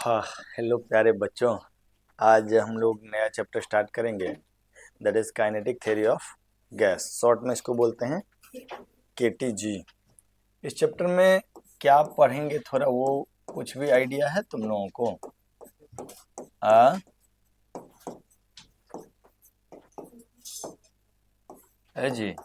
हाँ, हेलो प्यारे बच्चों। आज हम लोग नया चैप्टर स्टार्ट करेंगे, that is kinetic theory of gas. Short में इसको बोलते हैं केटीजी। इस चैप्टर में क्या पढ़ेंगे, थोड़ा वो कुछ भी आइडिया है तुम लोगों को? है जी।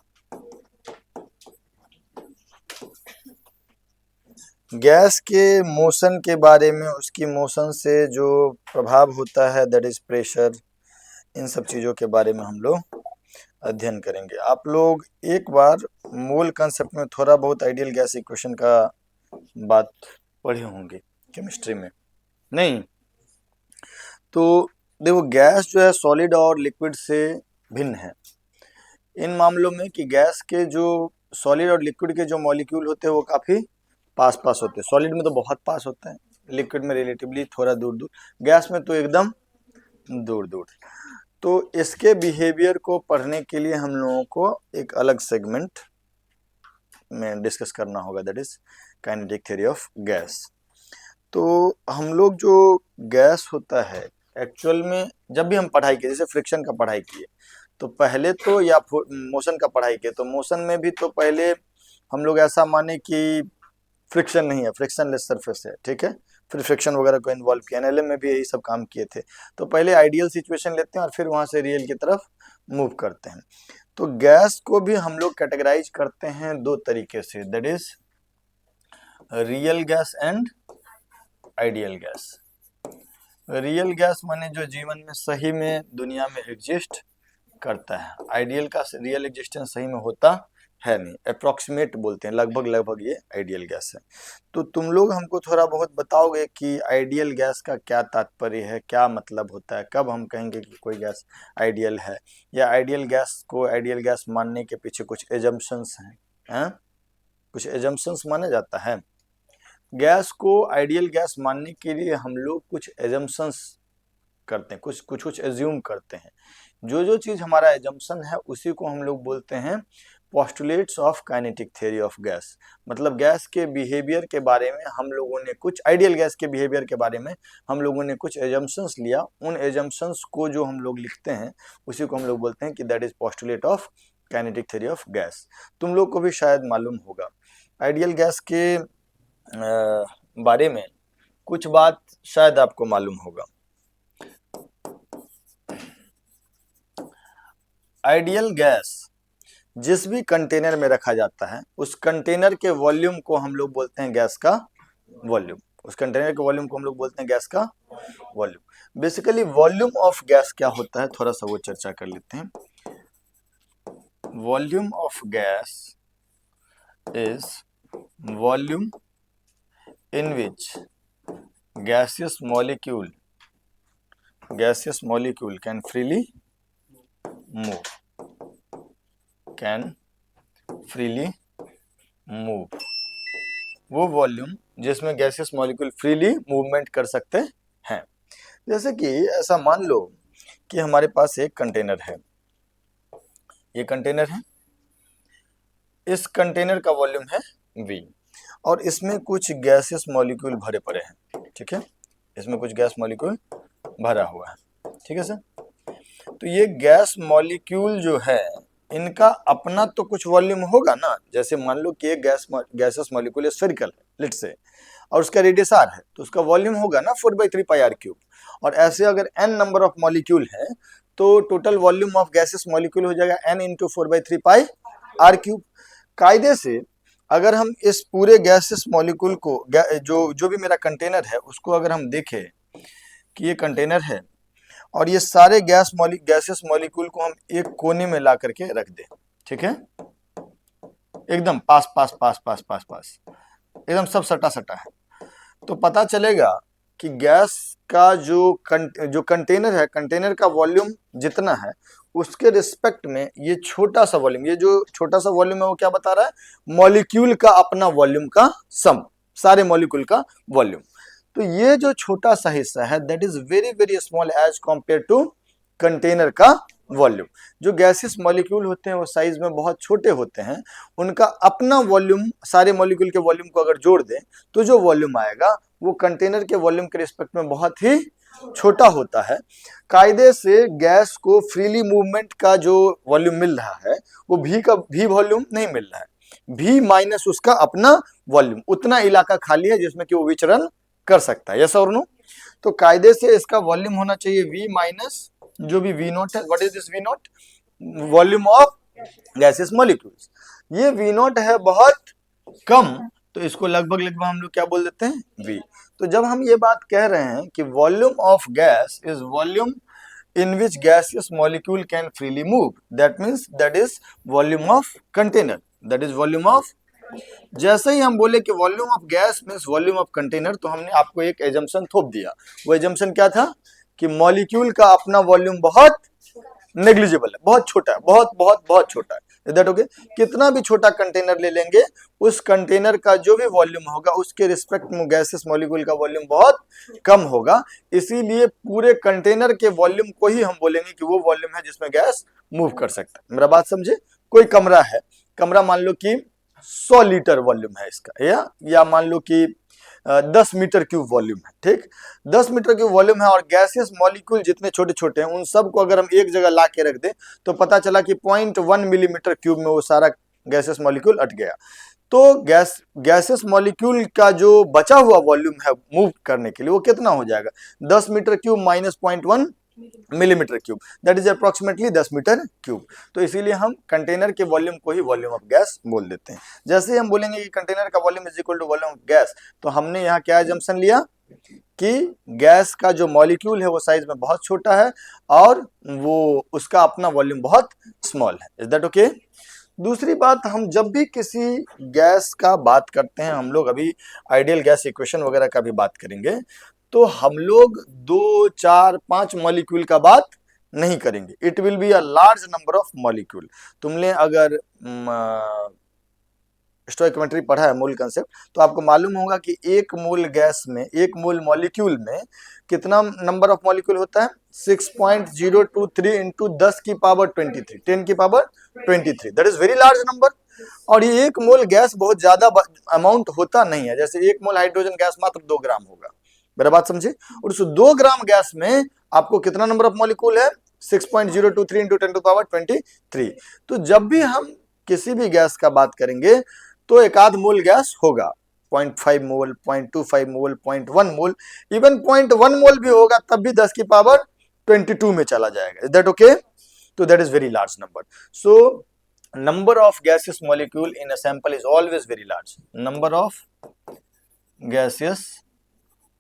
गैस के मोशन के बारे में, उसकी मोशन से जो प्रभाव होता है, दैट इज प्रेशर, इन सब चीज़ों के बारे में हम लोग अध्ययन करेंगे। आप लोग एक बार मोल कंसेप्ट में थोड़ा बहुत आइडियल गैस इक्वेशन का बात पढ़े होंगे केमिस्ट्री में, नहीं? तो देखो, गैस जो है सॉलिड और लिक्विड से भिन्न है इन मामलों में कि गैस के जो सॉलिड और लिक्विड के जो मॉलिक्यूल होते हैं वो काफ़ी पास पास होते हैं। सॉलिड में तो बहुत पास होते हैं, लिक्विड में रिलेटिवली थोड़ा दूर दूर, गैस में तो एकदम दूर दूर। तो इसके बिहेवियर को पढ़ने के लिए हम लोगों को एक अलग सेगमेंट में डिस्कस करना होगा, that is kinetic theory of gas. तो हम लोग जो गैस होता है एक्चुअल में, जब भी हम पढ़ाई किए, जैसे फ्रिक्शन का पढ़ाई किए तो पहले तो, या मोशन का पढ़ाई किए तो मोशन में भी तो पहले हम लोग ऐसा माने कि फ्रिक्शन नहीं है, फ्रिक्शनलेस सरफेस है, ठीक है। फिर फ्रिक्शन वगैरह को इन्वॉल्व किया, एनएलएम में भी यही सब काम किए थे। तो पहले आइडियल सिचुएशन लेते हैं और फिर वहां से रियल की तरफ मूव करते हैं। तो गैस को भी हम लोग कैटेगराइज करते हैं दो तरीके से, that is real gas and ideal gas. Real gas माने जो जीवन में सही में दुनिया में एग्जिस्ट करता है, आइडियल का रियल एग्जिस्टेंस सही में होता है नहीं, अप्रोक्सीमेट बोलते हैं, लगभग लगभग ये आइडियल गैस है। तो तुम लोग हमको थोड़ा बहुत बताओगे कि आइडियल गैस का क्या तात्पर्य है, क्या मतलब होता है, कब हम कहेंगे कि कोई गैस आइडियल है, या आइडियल गैस को आइडियल गैस मानने के पीछे कुछ एजम्पशंस हैं? कुछ एजम्पशंस माना जाता है। गैस को आइडियल गैस मानने के लिए हम लोग कुछ एजम्पशंस करते हैं, कुछ एज्यूम करते हैं। जो जो चीज़ हमारा एजम्पशन है उसी को हम लोग बोलते हैं postulates of kinetic theory of gas. मतलब गैस के बिहेवियर के बारे में हम लोगों ने कुछ, आइडियल गैस के बिहेवियर के बारे में हम लोगों ने कुछ एजम्पशंस लिया, उन एजम्पशंस को जो हम लोग लिखते हैं उसी को हम लोग बोलते हैं कि that is postulate of kinetic theory of gas. तुम लोग को भी शायद मालूम होगा आइडियल गैस के बारे में कुछ बात शायद आपको मालूम होगा। आइडियल गैस जिस भी कंटेनर में रखा जाता है उस कंटेनर के वॉल्यूम को हम लोग बोलते हैं गैस का वॉल्यूम। उस कंटेनर के वॉल्यूम को हम लोग बोलते हैं गैस का volume. Basically volume of gas क्या होता है, थोड़ा सा वो चर्चा कर लेते हैं। Volume of gas is volume in which gaseous molecule can freely move, वो वॉल्यूम जिसमें गैसियस मॉलिक्यूल फ्रीली मूवमेंट कर सकते हैं। जैसे कि ऐसा मान लो कि हमारे पास एक कंटेनर है, ये कंटेनर है, इस कंटेनर का वॉल्यूम है V और इसमें कुछ गैसियस मॉलिक्यूल भरे पड़े हैं, ठीक है। इसमें कुछ गैस मॉलिक्यूल भरा हुआ है, ठीक है सर। तो ये गैस मॉलिक्यूल जो है इनका अपना तो कुछ वॉल्यूम होगा ना। जैसे मान लो कि एक गैसियस मॉलिक्यूल स्फेरिकल है, लेट्स से, और उसका रेडियस r है, तो उसका वॉल्यूम होगा ना 4/3 पाई r3। और ऐसे अगर n नंबर ऑफ मॉलिक्यूल है तो total volume of gaseous molecule हो जाएगा n इंटू 4/3 पाई r3। कायदे से अगर हम इस पूरे गैसियस मॉलिक्यूल को, जो भी मेरा कंटेनर है उसको अगर हम देखें कि ये कंटेनर है और ये सारे गैसियस मॉलिक्यूल को हम एक कोने में ला करके रख दें, ठीक है, एकदम पास पास पास पास पास पास, एकदम सब सटा सटा है, तो पता चलेगा कि गैस का जो कंटेनर है, कंटेनर का वॉल्यूम जितना है उसके रिस्पेक्ट में ये छोटा सा वॉल्यूम, ये जो छोटा सा वॉल्यूम है वो क्या बता रहा है, मॉलिक्यूल का अपना वॉल्यूम का सम, सारे मॉलिक्यूल का वॉल्यूम। तो ये जो छोटा सा हिस्सा है that is very very small as compare to container का वॉल्यूम। जो गैसियस मॉलिक्यूल होते हैं वो साइज में बहुत छोटे होते हैं, उनका अपना वॉल्यूम, सारे मॉलिक्यूल के वॉल्यूम को अगर जोड़ दें तो जो वॉल्यूम आएगा वो कंटेनर के वॉल्यूम के रिस्पेक्ट में बहुत ही छोटा होता है। कायदे से गैस को फ्रीली मूवमेंट का जो वॉल्यूम मिल रहा है वो भी वॉल्यूम नहीं मिल रहा है, भी माइनस उसका अपना वॉल्यूम, उतना इलाका खाली है जिसमें कि वो विचरण कर सकता है। यस और नो? तो कायदे से इसका वॉल्यूम होना चाहिए V माइनस जो भी V नॉट है। What is this V not? Volume of gaseous molecules. ये V नॉट है बहुत कम, तो इसको लगभग लगभग हम लोग क्या बोल देते हैं? V। तो जब हम ये बात कह रहे हैं कि volume of gas is volume in which gaseous molecule can freely move, that means that is volume of container, that is volume of। जैसे ही हम बोले कि volume of gas means volume of container, तो हमने आपको एक एजम्पशन थोप दिया। वो एजम्पशन क्या था? कि मॉलिक्यूल का अपना वॉल्यूम बहुत नेग्लिजिबल है, बहुत छोटा है, बहुत बहुत बहुत छोटा है। Is that okay? कितना भी छोटा कंटेनर ले लेंगे, उस कंटेनर का जो भी वॉल्यूम होगा उसके रिस्पेक्ट में गैसेस मॉलिक्यूल का वॉल्यूम बहुत कम होगा। इसीलिए पूरे कंटेनर के वॉल्यूम को ही हम बोलेंगे कि वो वॉल्यूम है जिसमें गैस मूव कर सकता है। मेरा बात समझे? कोई कमरा है, कमरा मान लो कि 100 लीटर वॉल्यूम है इसका, या मान लो कि 10 मीटर क्यूब वॉल्यूम है, ठीक? 10 मीटर क्यूब वॉल्यूम है और गैसियस मॉलिक्यूल जितने छोटे छोटे हैं उन सबको अगर हम एक जगह ला के रख दें तो पता चला कि 0.1 मिलीमीटर क्यूब में वो सारा गैसियस मॉलिक्यूल अट गया। तो गैसियस मॉलिक्यूल का जो बचा हुआ वॉल्यूम है मूव करने के लिए वो कितना हो जाएगा? 10 metre cube minus 0.1 millimetre cube, that is approximately 10 metre cube. तो इसीलिए हम कंटेनर के वॉल्यूम को ही वॉल्यूम ऑफ गैस बोल देते हैं। जैसे ही हम बोलेंगे कि कंटेनर का volume is equal to volume of gas, तो हमने यहाँ क्या एजम्पशन लिया कि गैस का जो मॉलिक्यूल है वो साइज में बहुत छोटा है और वो उसका अपना वॉल्यूम बहुत स्मॉल है। Is that okay? दूसरी बात, हम जब भी किसी गैस का बात करते हैं, हम लोग अभी आइडियल गैस इक्वेशन वगैरह का भी बात करेंगे, तो हम लोग 2, 4, 5 मॉलिक्यूल का बात नहीं करेंगे। It will be a large number of molecule. तुमने अगर स्टोइकोमेट्री पढ़ा है, मोल कंसेप्ट, तो आपको मालूम होगा कि एक मोल गैस में, एक मोल मॉलिक्यूल में कितना नंबर ऑफ मॉलिक्यूल होता है? 6.023 इंटू 10 की पावर 23, 10 की power 23, that is very large number. और ये एक मोल गैस बहुत ज्यादा अमाउंट होता नहीं है। जैसे एक मोल हाइड्रोजन गैस मात्र 2 ग्राम होगा, मेरा बात समझे? और उस 2 ग्राम गैस में आपको कितना नंबर ऑफ मॉलिक्यूल है? 6.023 इंटू 10 टू पावर 23। तो जब भी हम किसी भी गैस का बात करेंगे तो एक आध मोल गैस होगा, 0.5 मोल, 0.25 मोल, 0.1 मोल, इवन 0.1 मोल भी होगा तब भी 10 की पावर 22 में चला जाएगा। Is that okay? तो that is very large number. So number of gaseous molecule in a sample is always very large. Number of gaseous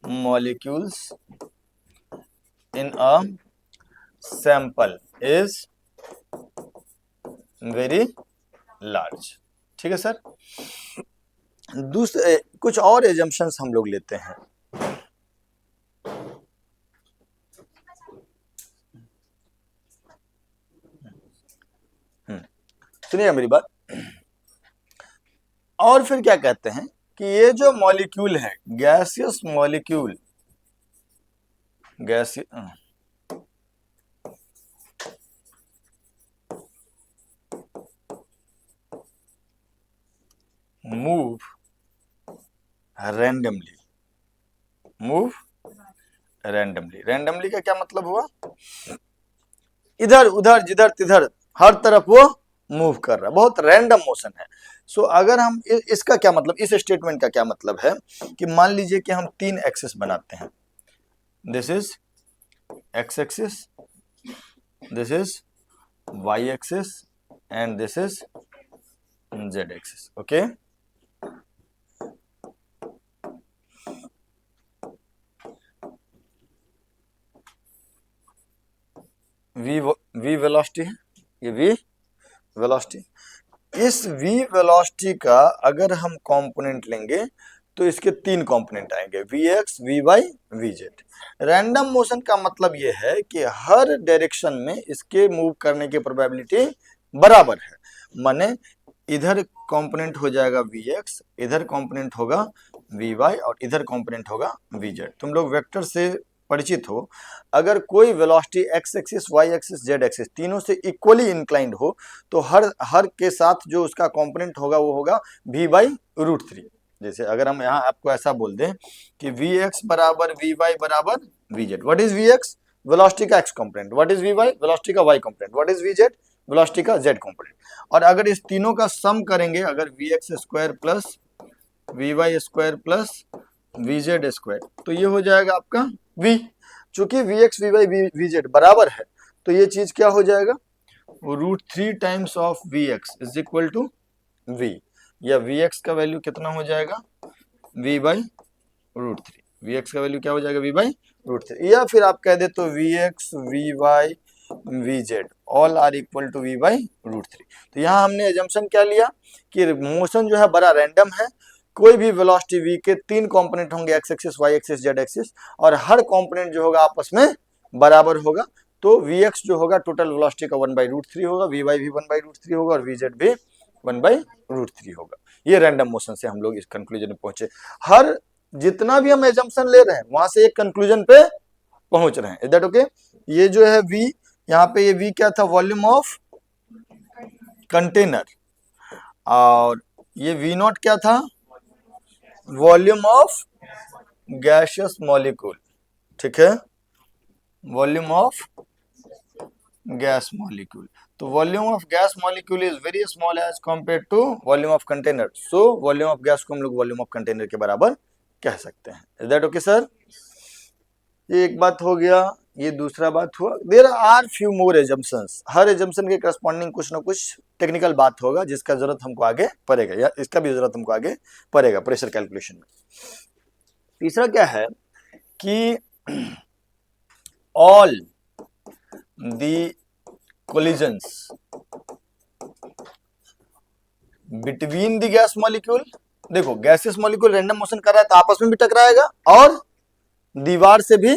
molecules in a sample is very large. ठीक है sir? दूसरे कुछ और assumptions हम लोग लेते हैं। सुनिए मेरी बात। और फिर क्या कहते हैं कि ये जो मॉलिक्यूल है, gaseous molecule, move randomly, move randomly. Randomly का क्या मतलब हुआ? इधर उधर जिधर तिधर हर तरफ वो मूव कर रहा है, बहुत रैंडम मोशन है। सो अगर हम इसका क्या मतलब, इस स्टेटमेंट का क्या मतलब है कि मान लीजिए कि हम 3 एक्सिस बनाते हैं, this is X axis, this is Y axis and this is Z axis. Okay? V velocity है, ये वी वेलोसिटी। इस v वेलोसिटी का अगर हम कंपोनेंट लेंगे तो इसके 3 कंपोनेंट आएंगे, vx, vy, vz। Random motion का मतलब यह है कि हर डायरेक्शन में इसके मूव करने की प्रोबेबिलिटी बराबर है। माने इधर कंपोनेंट हो जाएगा vx, इधर कंपोनेंट होगा vy और इधर कंपोनेंट होगा vz। तुम लोग वेक्टर से परिचित हो, अगर कोई velocity X axis, Y axis, Z axis तीनों से इक्वली इंक्लाइंड हो तो हर के साथ जो उसका कंपोनेंट होगा वो होगा v/√3। जैसे अगर हम यहाँ आपको ऐसा बोल दें कि vx बराबर vy बराबर vz, what is vx? Velocity का x component. What is vy? Velocity का y component. What is vz? Velocity का z कंपोनेंट। और अगर इस तीनों का सम करेंगे, अगर vx square plus vy square plus vz square, तो ये हो जाएगा आपका v। चूंकि vx vy vz बराबर है तो ये चीज क्या हो जाएगा, √3 times of vx is equal to v, या vx का वैल्यू कितना हो जाएगा, v/√3। vx का वैल्यू क्या हो जाएगा, v/√3, या फिर आप कह दे तो vx vy vz all are equal to v/√3। तो यहाँ हमने एजम्पशन क्या लिया कि मोशन जो है बड़ा रैंडम है, कोई भी वेलोसिटी v के 3 कंपोनेंट होंगे, x axis, y axis, z axis, और हर कंपोनेंट जो होगा आपस में बराबर होगा। तो vx जो होगा टोटल वेलोसिटी का 1/√3 होगा, vy भी 1/√3 होगा और vz भी 1/√3 होगा। ये रैंडम मोशन से हम लोग इस कंक्लूजन में पहुंचे। हर जितना भी हम एजम्पशन ले रहे हैं वहां से एक कंक्लूजन पे पहुंच रहे हैं। Is that okay? ये जो है v, यहाँ पे ये v क्या था, वॉल्यूम ऑफ कंटेनर, और ये v0 क्या था, वॉल्यूम ऑफ गैसियस मॉलिक्यूल। ठीक है, वॉल्यूम ऑफ गैस मॉलिक्यूल। तो volume of gas molecule is very small as compare to volume of container, so volume of gas को हम लोग वॉल्यूम ऑफ कंटेनर के बराबर कह सकते हैं। Is that okay sir? ये एक बात हो गया, ये दूसरा बात हुआ। There are few more assumptions, हर एजम्पशन के करस्पॉन्डिंग कुछ ना कुछ टेक्निकल बात होगा जिसका जरूरत हमको आगे पड़ेगा, या इसका भी जरूरत हमको आगे पड़ेगा प्रेशर कैलकुलेशन में। तीसरा क्या है कि all the collisions between the gas molecule, देखो गैसियस मॉलिक्यूल रैंडम मोशन कर रहा है तो आपस में भी टकराएगा और दीवार से भी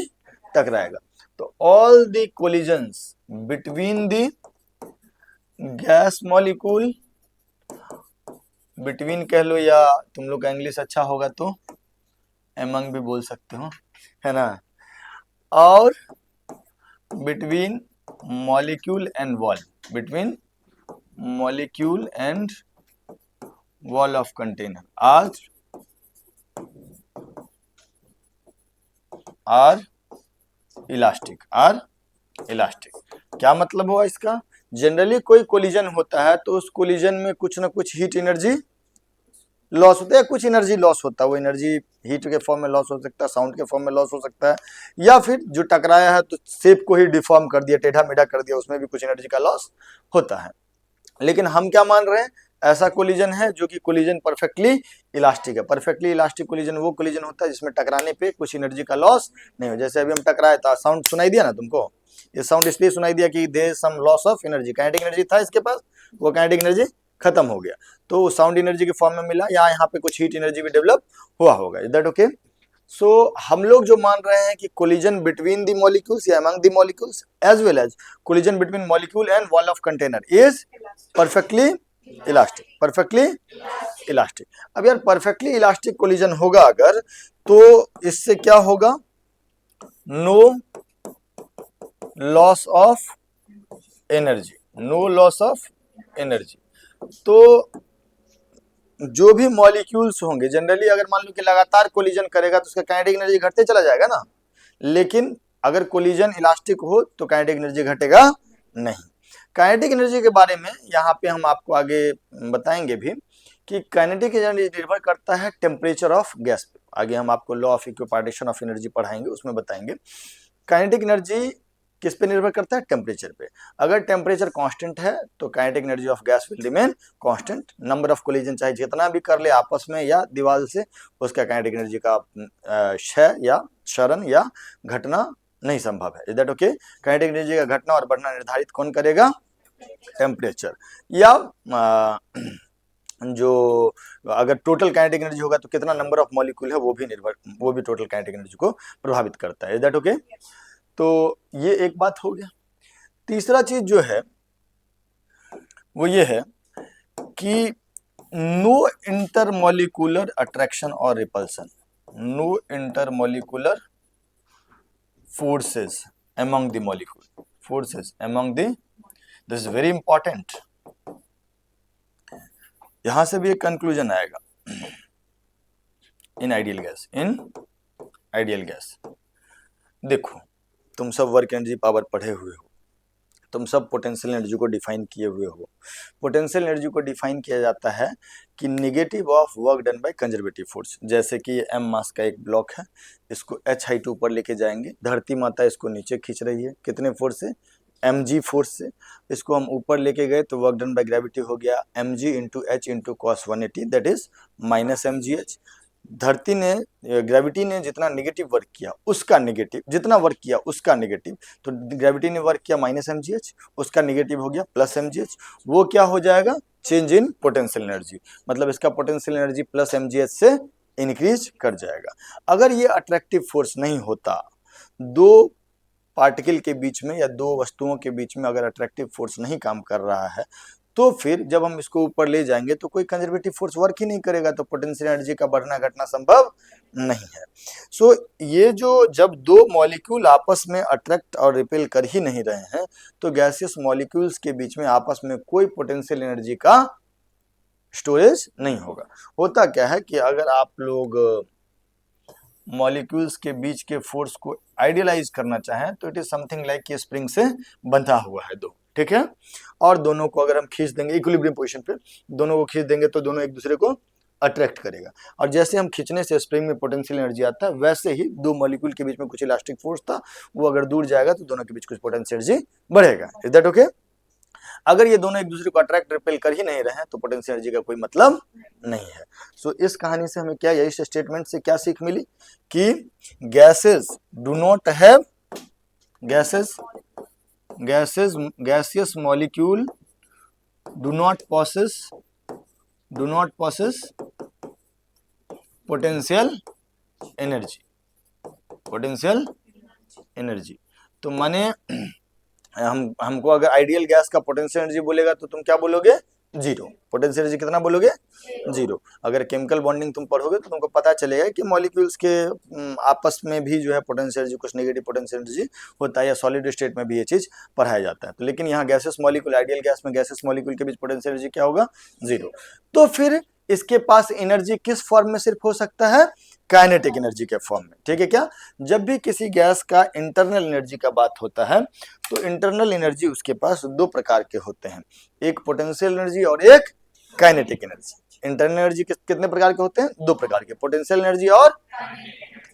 टकराएगा। तो all the collisions between the gas molecule, between कह लो या तुम लोग का इंग्लिश अच्छा होगा तो एमंग भी बोल सकते हो, है ना, और between molecule and wall, between molecule and wall of container are elastic, are elastic. क्या मतलब हुआ इसका? जनरली कोई कोलिजन होता है तो उस कोलिजन में कुछ ना कुछ हीट एनर्जी लॉस होता है, कुछ एनर्जी लॉस होता है, वो एनर्जी हीट के फॉर्म में लॉस हो सकता है, साउंड के फॉर्म में लॉस हो सकता है, या फिर जो टकराया है तो शेप को ही डिफॉर्म कर दिया, टेढ़ा मेढ़ा कर दिया, उसमें भी कुछ एनर्जी का लॉस होता है। लेकिन हम क्या मान रहे हैं, ऐसा कोलिजन है जो कि कोलिजन परफेक्टली इलास्टिक है। परफेक्टली इलास्टिक कोलिजन वो कोलिजन होता है जिसमें टकराने पे कुछ एनर्जी का लॉस नहीं हो। जैसे अभी हम टकराए था, साउंड सुनाई दिया ना तुमको, ये साउंड इसलिए सुनाई दिया कि there some loss of energy, kinetic energy था इसके पास, वो काइनेटिक एनर्जी खत्म हो गया तो साउंड एनर्जी के फॉर्म में मिला, या यहाँ पे कुछ हीट एनर्जी भी डेवलप हुआ होगा। Is that okay? सो हम लोग जो मान रहे हैं कि कोलिजन बिटवीन द मॉलिक्यूल्स या among the molecules as well as collision between molecule and wall of container is perfectly elastic, perfectly elastic. अब यार परफेक्टली इलास्टिक कोलिजन होगा अगर, तो इससे क्या होगा, no loss of energy, no loss of energy. तो जो भी मॉलिक्यूल्स होंगे, जनरली अगर मान लो कि लगातार कोलिजन करेगा तो उसका काइनेटिक एनर्जी घटते चला जाएगा ना, लेकिन अगर कोलिजन इलास्टिक हो तो काइनेटिक एनर्जी घटेगा नहीं। काइनेटिक एनर्जी के बारे में यहाँ पे हम आपको आगे बताएंगे भी कि काइनेटिक एनर्जी निर्भर करता है टेम्परेचर ऑफ गैस पे। आगे हम आपको law of equipartition of energy पढ़ाएंगे, उसमें बताएंगे काइनेटिक एनर्जी किस पे निर्भर करता है, टेम्परेचर पे। अगर टेम्परेचर कांस्टेंट है तो kinetic energy of gas will remain constant. Number of collision चाहे जितना भी कर ले आपस में या दीवार से, उसका काइनेटिक एनर्जी का क्षय या क्षरण या घटना नहीं संभव है। Is that okay? Kinetic energy का घटना और बढ़ना निर्धारित कौन करेगा, टेम्परेचर। या जो अगर टोटल काइनेटिक एनर्जी होगा तो कितना नंबर ऑफ मॉलिक्यूल है वो भी टोटल काइनेटिक एनर्जी को प्रभावित करता है। Is that okay? तो ये एक बात हो गया। तीसरा चीज जो है वो ये है कि नो इंटरमॉलिक्यूलर अट्रैक्शन और repulsion, no intermolecular forces among the molecule, forces among the, this is very important. यहां से भी एक कंक्लूजन आएगा in ideal gas, in ideal gas. देखो तुम सब वर्क एनर्जी पावर पढ़े हुए हो, तुम सब पोटेंशियल एनर्जी को डिफाइन किए हुए हो। पोटेंशियल एनर्जी को डिफाइन किया जाता है कि negative of work done by conservative force. जैसे कि एम मास का एक ब्लॉक है, इसको एच हाइट ऊपर लेके जाएंगे, धरती माता इसको नीचे खींच रही है, कितने फोर्स से, एम जी फोर्स से। इसको हम ऊपर लेके गए तो वर्क डन बाय ग्रेविटी हो गया M G into H into cos 180, that is minus M G H. धरती ने, ग्रेविटी ने जितना नेगेटिव वर्क किया उसका नेगेटिव, जितना वर्क किया उसका नेगेटिव, तो ग्रेविटी ने वर्क किया माइनस एम जी एच, उसका नेगेटिव हो गया प्लस एम जी एच। वो क्या हो जाएगा, चेंज इन पोटेंशियल एनर्जी, मतलब इसका potential energy plus M G H से इंक्रीज कर जाएगा। अगर ये अट्रैक्टिव फोर्स नहीं होता, दो पार्टिकल के बीच में या दो वस्तुओं के बीच में अगर अट्रैक्टिव फोर्स नहीं काम कर रहा है, तो फिर जब हम इसको ऊपर ले जाएंगे तो कोई कंजर्वेटिव फोर्स वर्क ही नहीं करेगा, तो पोटेंशियल एनर्जी का बढ़ना घटना संभव नहीं है। सो ये जो जब दो मॉलिक्यूल आपस में अट्रैक्ट और रिपेल कर ही नहीं रहे हैं, तो गैसियस मॉलिक्यूल्स के बीच में आपस में कोई पोटेंशियल एनर्जी का स्टोरेज नहीं होगा। होता क्या है कि अगर आप लोग मॉलिक्यूल्स के बीच के फोर्स को आइडियलाइज करना चाहें तो इट इज समथिंग लाइक कि स्प्रिंग से बंधा हुआ है दो, ठीक है, और दोनों को अगर हम खींच देंगे इक्विलिब्रियम पोजीशन पे, दोनों को खींच देंगे तो दोनों एक दूसरे को अट्रैक्ट करेगा, और जैसे हम खींचने से स्प्रिंग में पोटेंशियल एनर्जी आता है, वैसे ही दो मॉलिक्यूल के बीच में कुछ इलास्टिक फोर्स था, वो अगर दूर जाएगा तो दोनों के बीच कुछ पोटेंशियल एनर्जी बढ़ेगा। Is that okay? अगर ये दोनों एक दूसरे को अट्रैक्ट रिपेल कर ही नहीं रहे हैं तो पोटेंशियल एनर्जी का कोई मतलब नहीं है। सो इस कहानी से हमें क्या, यही स्टेटमेंट से क्या सीख मिली कि gases do not have, gaseous molecule do not possess potential energy। तो माने हमको अगर आइडियल गैस का पोटेंशियल एनर्जी बोलेगा तो तुम क्या बोलोगे, जीरो। पोटेंशियल एनर्जी कितना बोलोगे, जीरो। अगर केमिकल बॉन्डिंग तुम पढ़ोगे तो तुमको पता चलेगा कि मॉलिक्यूल्स के आपस में भी जो है पोटेंशियल एनर्जी, कुछ नेगेटिव पोटेंशियल एनर्जी होता है, या सॉलिड स्टेट में भी ये चीज पढ़ाया जाता है। तो लेकिन यहाँ गैसेस मॉलिक्यूल, आइडियल गैस में गैसेस मॉलिक्यूल के बीच पोटेंशियल एनर्जी क्या होगा, जीरो। तो फिर इसके पास एनर्जी किस फॉर्म में सिर्फ हो सकता है, काइनेटिक एनर्जी के फॉर्म में, ठीक है क्या। जब भी किसी गैस का इंटरनल एनर्जी का बात होता है तो इंटरनल एनर्जी उसके पास दो प्रकार के होते हैं, एक पोटेंशियल एनर्जी और एक काइनेटिक एनर्जी। इंटरनल एनर्जी कितने प्रकार के होते हैं, दो प्रकार के, पोटेंशियल एनर्जी और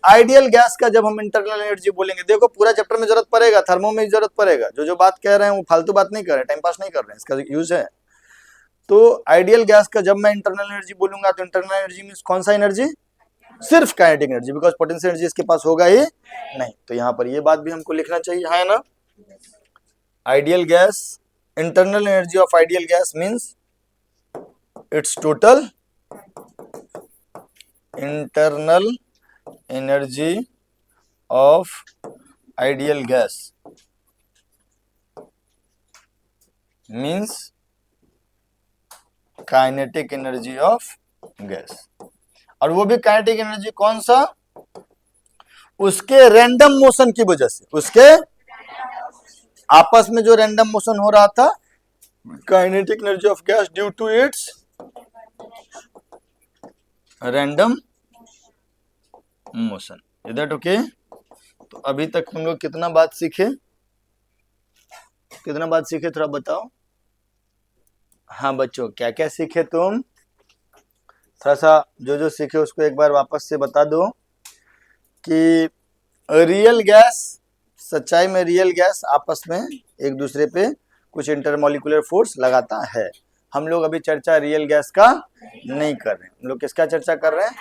आइडियल गैस का जब हम इंटरनल एनर्जी बोलेंगे, देखो पूरा चैप्टर में जरूरत पड़ेगा, थर्मो में जरूरत पड़ेगा, जो बात कह रहे हैं वो फालतू बात नहीं कर रहे हैं, टाइम पास नहीं कर रहे हैं, इसका यूज है। तो आइडियल गैस का जब मैं इंटरनल एनर्जी बोलूंगा तो इंटरनल एनर्जी मींस कौन सा एनर्जी, सिर्फ kinetic energy, because potential energy इसके पास होगा ही नहीं। तो यहाँ पर ये बात भी हमको लिखना चाहिए, है ना। Ideal gas, internal energy of ideal gas means it's total internal energy of ideal gas means kinetic energy of gas. और वो भी काइनेटिक एनर्जी कौन सा, उसके रैंडम मोशन की वजह से, उसके आपस में जो रैंडम मोशन हो रहा था, kinetic energy of gas due to its random motion. Is that okay? तो अभी तक हम लोग कितना बात सीखे, थोड़ा बताओ। हाँ बच्चों, क्या क्या सीखे तुम, थोड़ा सा जो सीखे उसको एक बार वापस से बता दो। कि रियल गैस, सच्चाई में रियल गैस आपस में एक दूसरे पे कुछ इंटरमॉलिक्यूलर फोर्स लगाता है। हम लोग अभी चर्चा रियल गैस का नहीं कर रहे हैं, हम लोग किसका चर्चा कर रहे हैं,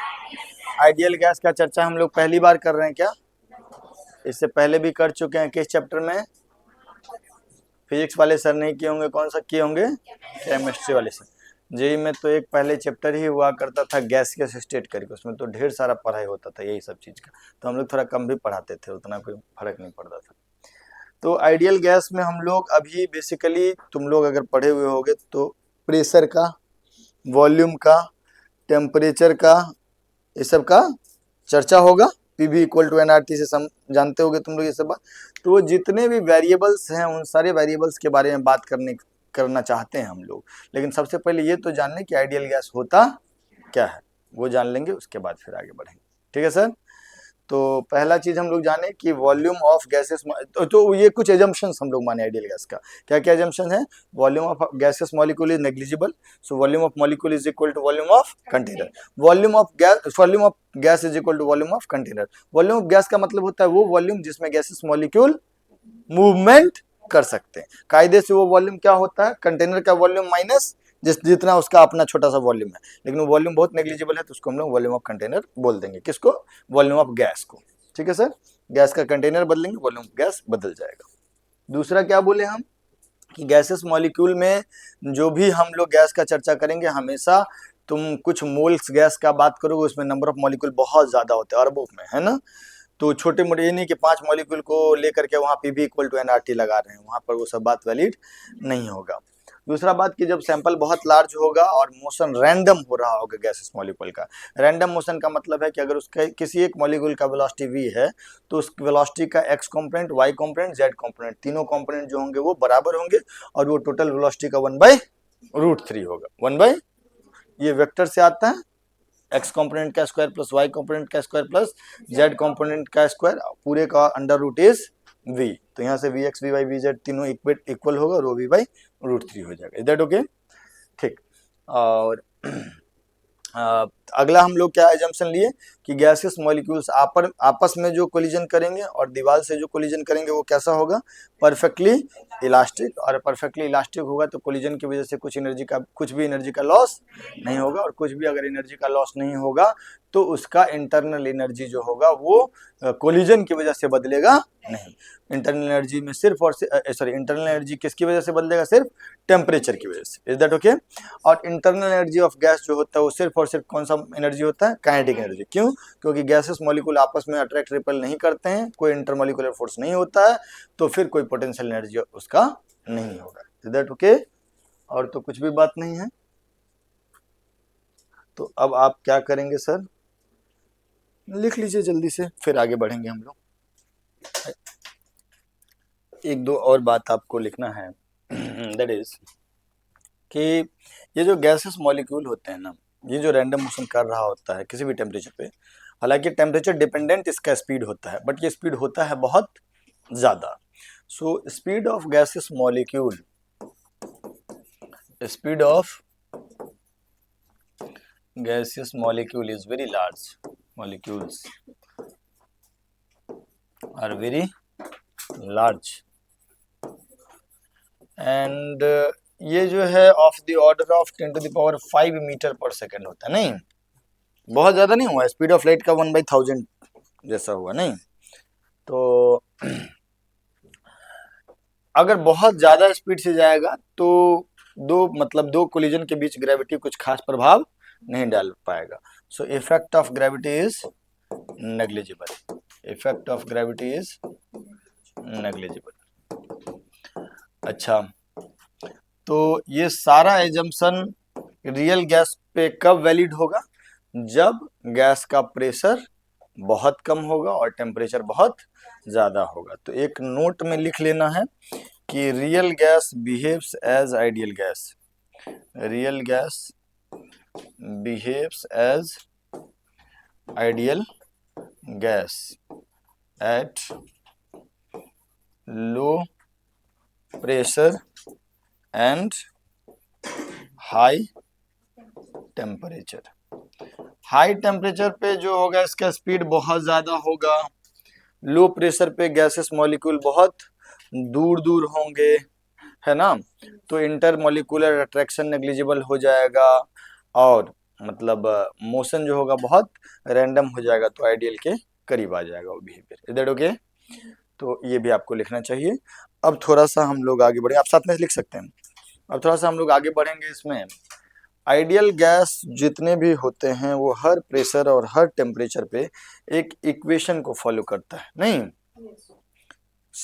आइडियल गैस का चर्चा हम लोग पहली बार कर रहे हैं क्या, इससे पहले भी कर चुके हैं, किस चैप्टर में, फिजिक्स वाले सर नहीं किए होंगे, कौन सा किए होंगे, केमिस्ट्री वाले सर। जेई में तो एक पहले चैप्टर ही हुआ करता था गैसियस स्टेट करके, उसमें तो ढेर सारा पढ़ाई होता था यही सब चीज़ का, तो हम लोग थोड़ा कम भी पढ़ाते थे, उतना कोई फर्क नहीं पड़ता था। तो आइडियल गैस में हम लोग अभी बेसिकली, तुम लोग अगर पढ़े हुए होगे तो प्रेशर का, वॉल्यूम का, टेम्परेचर का, ये सब का चर्चा होगा, पीवी इक्वल टू एनआरटी से जानते होगे तुम लोग ये सब बात। तो वो जितने भी वेरिएबल्स हैं उन सारे वेरिएबल्स के बारे में बात करना चाहते हैं हम लोग, लेकिन सबसे पहले ये तो जान लें कि आइडियल गैस होता क्या है, वो जान लेंगे, उसके बाद फिर आगे बढ़ेंगे। ठीक है सर। तो पहला चीज हम लोग जाने कि वॉल्यूम ऑफ गैसेस, तो ये कुछ एजम्पशंस हम लोग माने आइडियल गैस का। क्या क्या एजम्पशन है? Volume of gases molecule is negligible, so volume of molecule is equal to volume of container. Volume of gas is equal to volume of container. Volume of gas का मतलब होता है वो volume जिसमें गैसेस मॉलिक्यूल मूवमेंट कर सकते हैं। कायदे से वो वॉल्यूम क्या होता है? कंटेनर का वॉल्यूम माइनस जितना उसका अपना छोटा सा वॉल्यूम है, लेकिन वो वॉल्यूम बहुत नेग्लिजिबल है तो उसको हम लोग वॉल्यूम ऑफ कंटेनर बोल देंगे। किसको? वॉल्यूम ऑफ गैस को। ठीक है सर। गैस का कंटेनर बदलेंगे, वॉल्यूम ऑफ गैस बदल जाएगा। दूसरा क्या बोले हम कि गैसेस मॉलिक्यूल में जो भी हम लोग गैस का चर्चा करेंगे, हमेशा तुम कुछ मोल्स गैस का बात करोगे उसमें नंबर ऑफ मॉलिक्यूल बहुत ज्यादा होते हैं, अरबों में, है ना। तो छोटे मोटे ये नहीं कि 5 मॉलिक्यूल को लेकर के वहाँ पीवी इक्वल टू एनआरटी लगा रहे हैं, वहाँ पर वो सब बात वैलिड नहीं होगा। दूसरा बात कि जब सैंपल बहुत लार्ज होगा और मोशन रैंडम हो रहा होगा गैसेस मॉलिक्यूल का। रैंडम मोशन का मतलब है कि अगर उसका किसी एक मॉलिक्यूल का वेलोसिटी v है तो उस वेलोसिटी का x component, y component, z component, तीनों कंपोनेंट जो होंगे वो बराबर होंगे और वो टोटल वेलोसिटी का 1/√3 होगा। 1 ये वेक्टर से आता है, x कंपोनेंट का स्क्वायर प्लस y कंपोनेंट का स्क्वायर प्लस z कंपोनेंट का स्क्वायर, पूरे का अंडर रूट इज v। तो यहाँ से vx, vy, vz तीनों इक्वल होगा और वो v/√3 हो जाएगा। Is that okay? ठीक। और अगला हम लोग क्या एजम्पशन लिए कि गैसेस मॉलिक्यूल्स आपस में जो कोलिजन करेंगे और दीवार से जो कोलिजन करेंगे वो कैसा होगा? Perfectly elastic. और परफेक्टली इलास्टिक होगा तो कोलिजन की वजह से कुछ भी एनर्जी का लॉस नहीं होगा, और कुछ भी अगर एनर्जी का लॉस नहीं होगा तो उसका इंटरनल एनर्जी जो होगा वो कोलिजन की वजह से बदलेगा नहीं। इंटरनल एनर्जी में सिर्फ और इंटरनल एनर्जी किसकी वजह से बदलेगा? सिर्फ टेम्परेचर की वजह से। Is that okay? और इंटरनल एनर्जी ऑफ गैस जो होता है वो सिर्फ और सिर्फ कौन सा एनर्जी होता है? Kinetic energy. क्यों? क्योंकि गैसेस मॉलिक्यूल आपस में अट्रैक्ट रिपेल नहीं करते हैं, कोई इंटरमॉलिक्यूलर फोर्स नहीं होता है, तो फिर कोई पोटेंशियल एनर्जी उसका नहीं होगा। Is that okay? और तो कुछ भी बात नहीं है। तो अब आप क्या करेंगे सर? लिख लीजिए जल्दी से, फिर आगे बढ़ेंगे हम लोग। एक दो और बात आपको लिखना है, दैट इज कि ये जो गैसेस मॉलिक्यूल होते हैं ना, ये जो रैंडम मोशन कर रहा होता है किसी भी टेम्परेचर पे, हालांकि टेम्परेचर डिपेंडेंट इसका स्पीड होता है, बट ये स्पीड होता है बहुत ज़्यादा। So speed of gases molecule, speed of gaseous molecule is very large. Molecules are very large and ये जो है of the order of 10⁵ metre पर सेकेंड होता है। नहीं, बहुत ज़्यादा नहीं हुआ, स्पीड ऑफ लाइट का 1/1000 जैसा हुआ नहीं। तो अगर बहुत ज़्यादा स्पीड से जाएगा तो दो कोलिजन के बीच ग्रेविटी कुछ खास प्रभाव नहीं डाल पाएगा। So effect of gravity is negligible. Effect of gravity is negligible. अच्छा, तो ये सारा एजम्पशन रियल गैस पे कब वैलिड होगा? जब गैस का प्रेशर बहुत कम होगा और टेम्परेचर बहुत ज़्यादा होगा। तो एक नोट में लिख लेना है कि real gas behaves as ideal gas. Real gas behaves as ideal gas at low pressure and high temperature। High temperature पे जो होगा इसका स्पीड बहुत ज़्यादा होगा, लो प्रेशर पे गैसेस मॉलिक्यूल बहुत दूर दूर होंगे, है ना। तो इंटर मॉलिक्यूलर अट्रैक्शन नेग्लिजिबल हो जाएगा और मतलब मोशन जो होगा बहुत रैंडम हो जाएगा, तो आइडियल के करीब आ जाएगा वो बिहेवियर। Is that okay? तो ये भी आपको लिखना चाहिए। अब थोड़ा सा हम लोग आगे बढ़े, आप साथ में लिख सकते हैं। अब थोड़ा सा हम लोग आगे बढ़ेंगे इसमें। आइडियल गैस जितने भी होते हैं वो हर प्रेशर और हर टेम्परेचर पे एक इक्वेशन को फॉलो करता है, नहीं?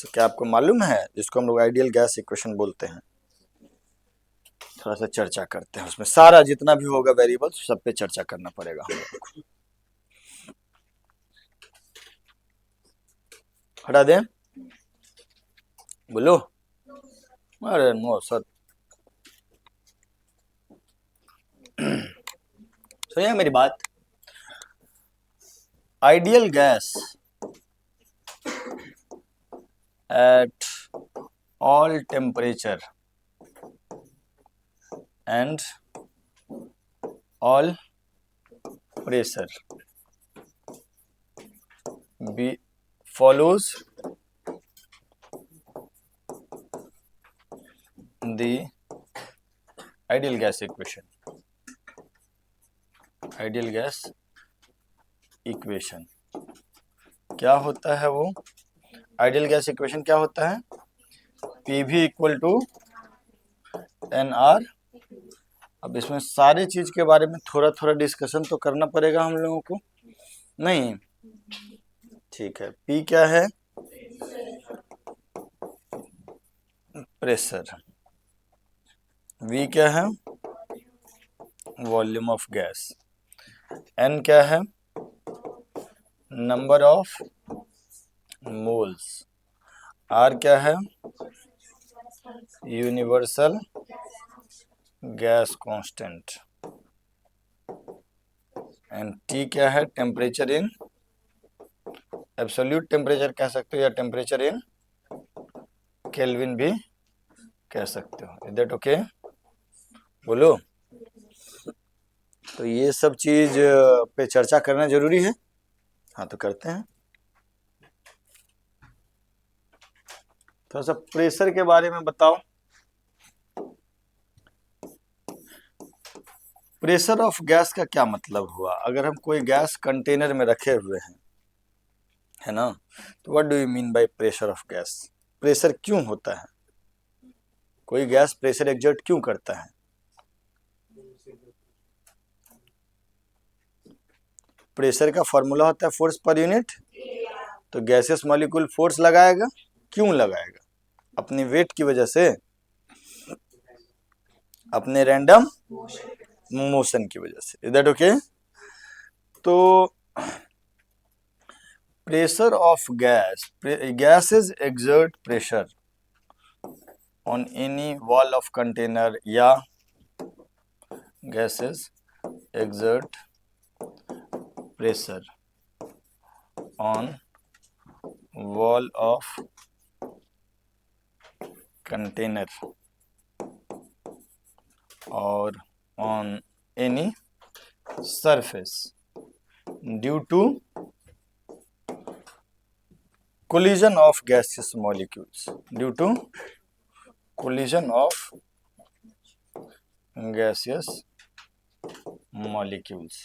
क्या आपको मालूम है जिसको हम लोग आइडियल गैस इक्वेशन बोलते हैं? थोड़ा सा चर्चा करते हैं, उसमें सारा जितना भी होगा वेरिएबल सब पे चर्चा करना पड़ेगा हम लोग को। हटा दें? बोलो। अरे नो सर, सुनिए मेरी बात। Ideal gas at all temperature and all pressure follows the ideal gas equation. Ideal gas equation क्या होता है? वो आइडियल गैस इक्वेशन क्या होता है? PV equal to NR। अब इसमें सारी चीज के बारे में थोड़ा थोड़ा डिस्कशन तो करना पड़ेगा हम लोगों को, नहीं? ठीक है, P क्या है? प्रेशर। V क्या है? Volume of gas. N क्या है? Number of moles. R क्या है? Universal gas constant. And T क्या है? टेम्परेचर इन एब्सोल्यूट टेम्परेचर कह सकते हो या टेम्परेचर इन केल्विन भी कह सकते हो। Is that okay? बोलो। तो ये सब चीज पे चर्चा करना जरूरी है। हाँ तो करते हैं। थोड़ा सा प्रेशर के बारे में बताओ। प्रेशर ऑफ गैस का क्या मतलब हुआ? अगर हम कोई गैस कंटेनर में रखे हुए हैं, है ना, तो what do you mean by pressure of gas? Pressure क्यों होता है? कोई गैस प्रेशर एक्सर्ट क्यों करता है? प्रेशर का फॉर्मूला होता है फोर्स पर यूनिट। तो गैसेस मॉलिक्यूल फोर्स लगाएगा। क्यों लगाएगा? अपनी वेट की वजह से, अपने रैंडम मोशन की वजह से। Is that okay? तो pressure of gas, gases exert pressure on any wall of container या gases exert pressure on wall of container और on any surface due to collision of gaseous molecules, due to collision of gaseous molecules,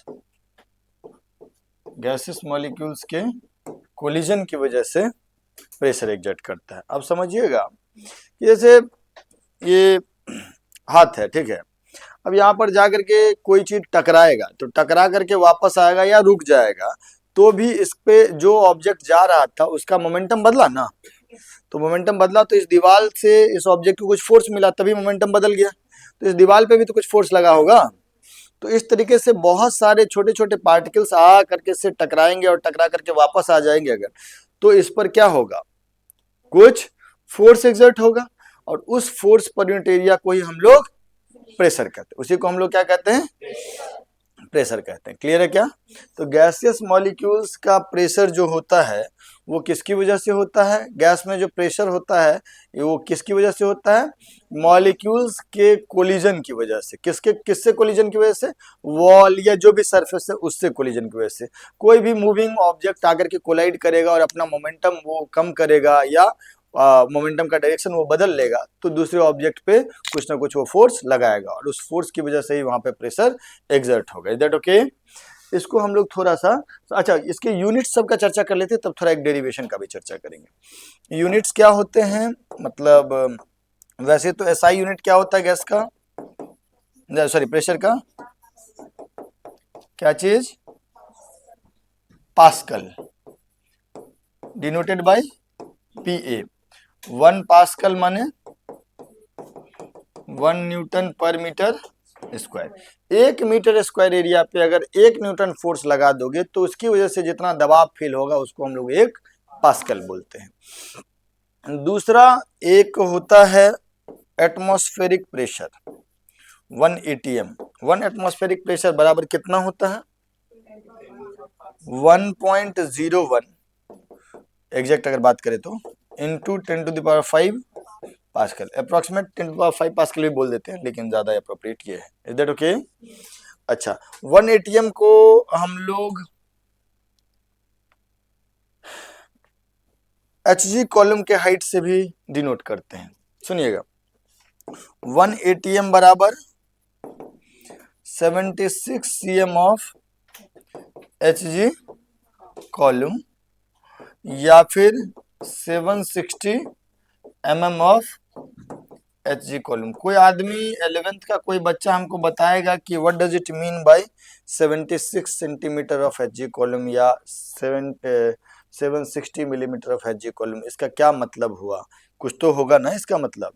gaseous molecules के collision की वजह से pressure exert करता है। अब समझिएगा, जैसे ये हाथ है, ठीक है, अब यहाँ पर जाकर के कोई चीज टकराएगा तो टकरा करके वापस आएगा या रुक जाएगा, तो भी इस पे जो ऑब्जेक्ट जा रहा था उसका मोमेंटम बदला ना। तो मोमेंटम बदला तो इस दीवार से इस ऑब्जेक्ट को कुछ फोर्स मिला, तभी मोमेंटम बदल गया। तो इस दीवार पे भी तो कुछ फोर्स लगा होगा। तो इस तरीके से बहुत सारे छोटे छोटे पार्टिकल्स आ करके से टकराएंगे और टकरा करके वापस आ जाएंगे अगर, तो इस पर क्या होगा? कुछ फोर्स एक्सर्ट होगा, और उस फोर्स पर यूनिट एरिया को ही हम लोग प्रेशर कहते हैं। उसी को हम लोग क्या कहते हैं? प्रेशर कहते हैं। क्लियर है क्या? तो गैसियस मॉलिक्यूल्स का प्रेशर जो होता है वो किसकी वजह से होता है? गैस में जो प्रेशर होता है वो किसकी वजह से होता है? मॉलिक्यूल्स के कोलिजन की वजह से। किससे कोलिजन की वजह से? वॉल या जो भी सरफेस है उससे कोलिजन की वजह से। कोई भी मूविंग ऑब्जेक्ट आकर के कोलाइड करेगा और अपना मोमेंटम वो कम करेगा या मोमेंटम का डायरेक्शन वो बदल लेगा, तो दूसरे ऑब्जेक्ट पे कुछ ना कुछ वो फोर्स लगाएगा और उस फोर्स की वजह से ही वहां पे प्रेशर एक्सर्ट होगा। Is that okay? इसको हम लोग थोड़ा सा, अच्छा इसके यूनिट्स सब का चर्चा कर लेते हैं, तब थोड़ा एक डेरिवेशन का भी चर्चा करेंगे। यूनिट्स क्या होते हैं? मतलब वैसे तो SI यूनिट क्या होता है गैस का, सॉरी प्रेशर का? क्या चीज? Pascal, denoted by PA। 1 pascal माने 1 न्यूटन पर metre square. 1 metre square area पे अगर 1 न्यूटन फोर्स लगा दोगे तो उसकी वजह से जितना दबाव फील होगा उसको हम लोग 1 पास्कल बोलते हैं। दूसरा एक होता है atmospheric pressure 1 atm। 1 atmospheric pressure बराबर कितना होता है 1.01 एग्जैक्ट अगर बात करें तो इंटू 10⁵ पास्कल, अप्रोक्सीमेट 10⁵ पास्कल भी बोल देते हैं लेकिन ज्यादा अप्रोप्रिएट ये है। Is that okay? अच्छा 1 atm को हम लोग HG कॉलम के हाइट से भी डिनोट करते हैं। सुनिएगा 1 atm बराबर 76 cm ऑफ HG कॉलम या फिर 760 mm ऑफ HG कॉलम। कोई आदमी 11th का कोई बच्चा हमको बताएगा कि what does it mean by 76 centimetre of HG column या 760 मिलीमीटर ऑफ HG कॉलम, इसका क्या मतलब हुआ? कुछ तो होगा ना इसका मतलब।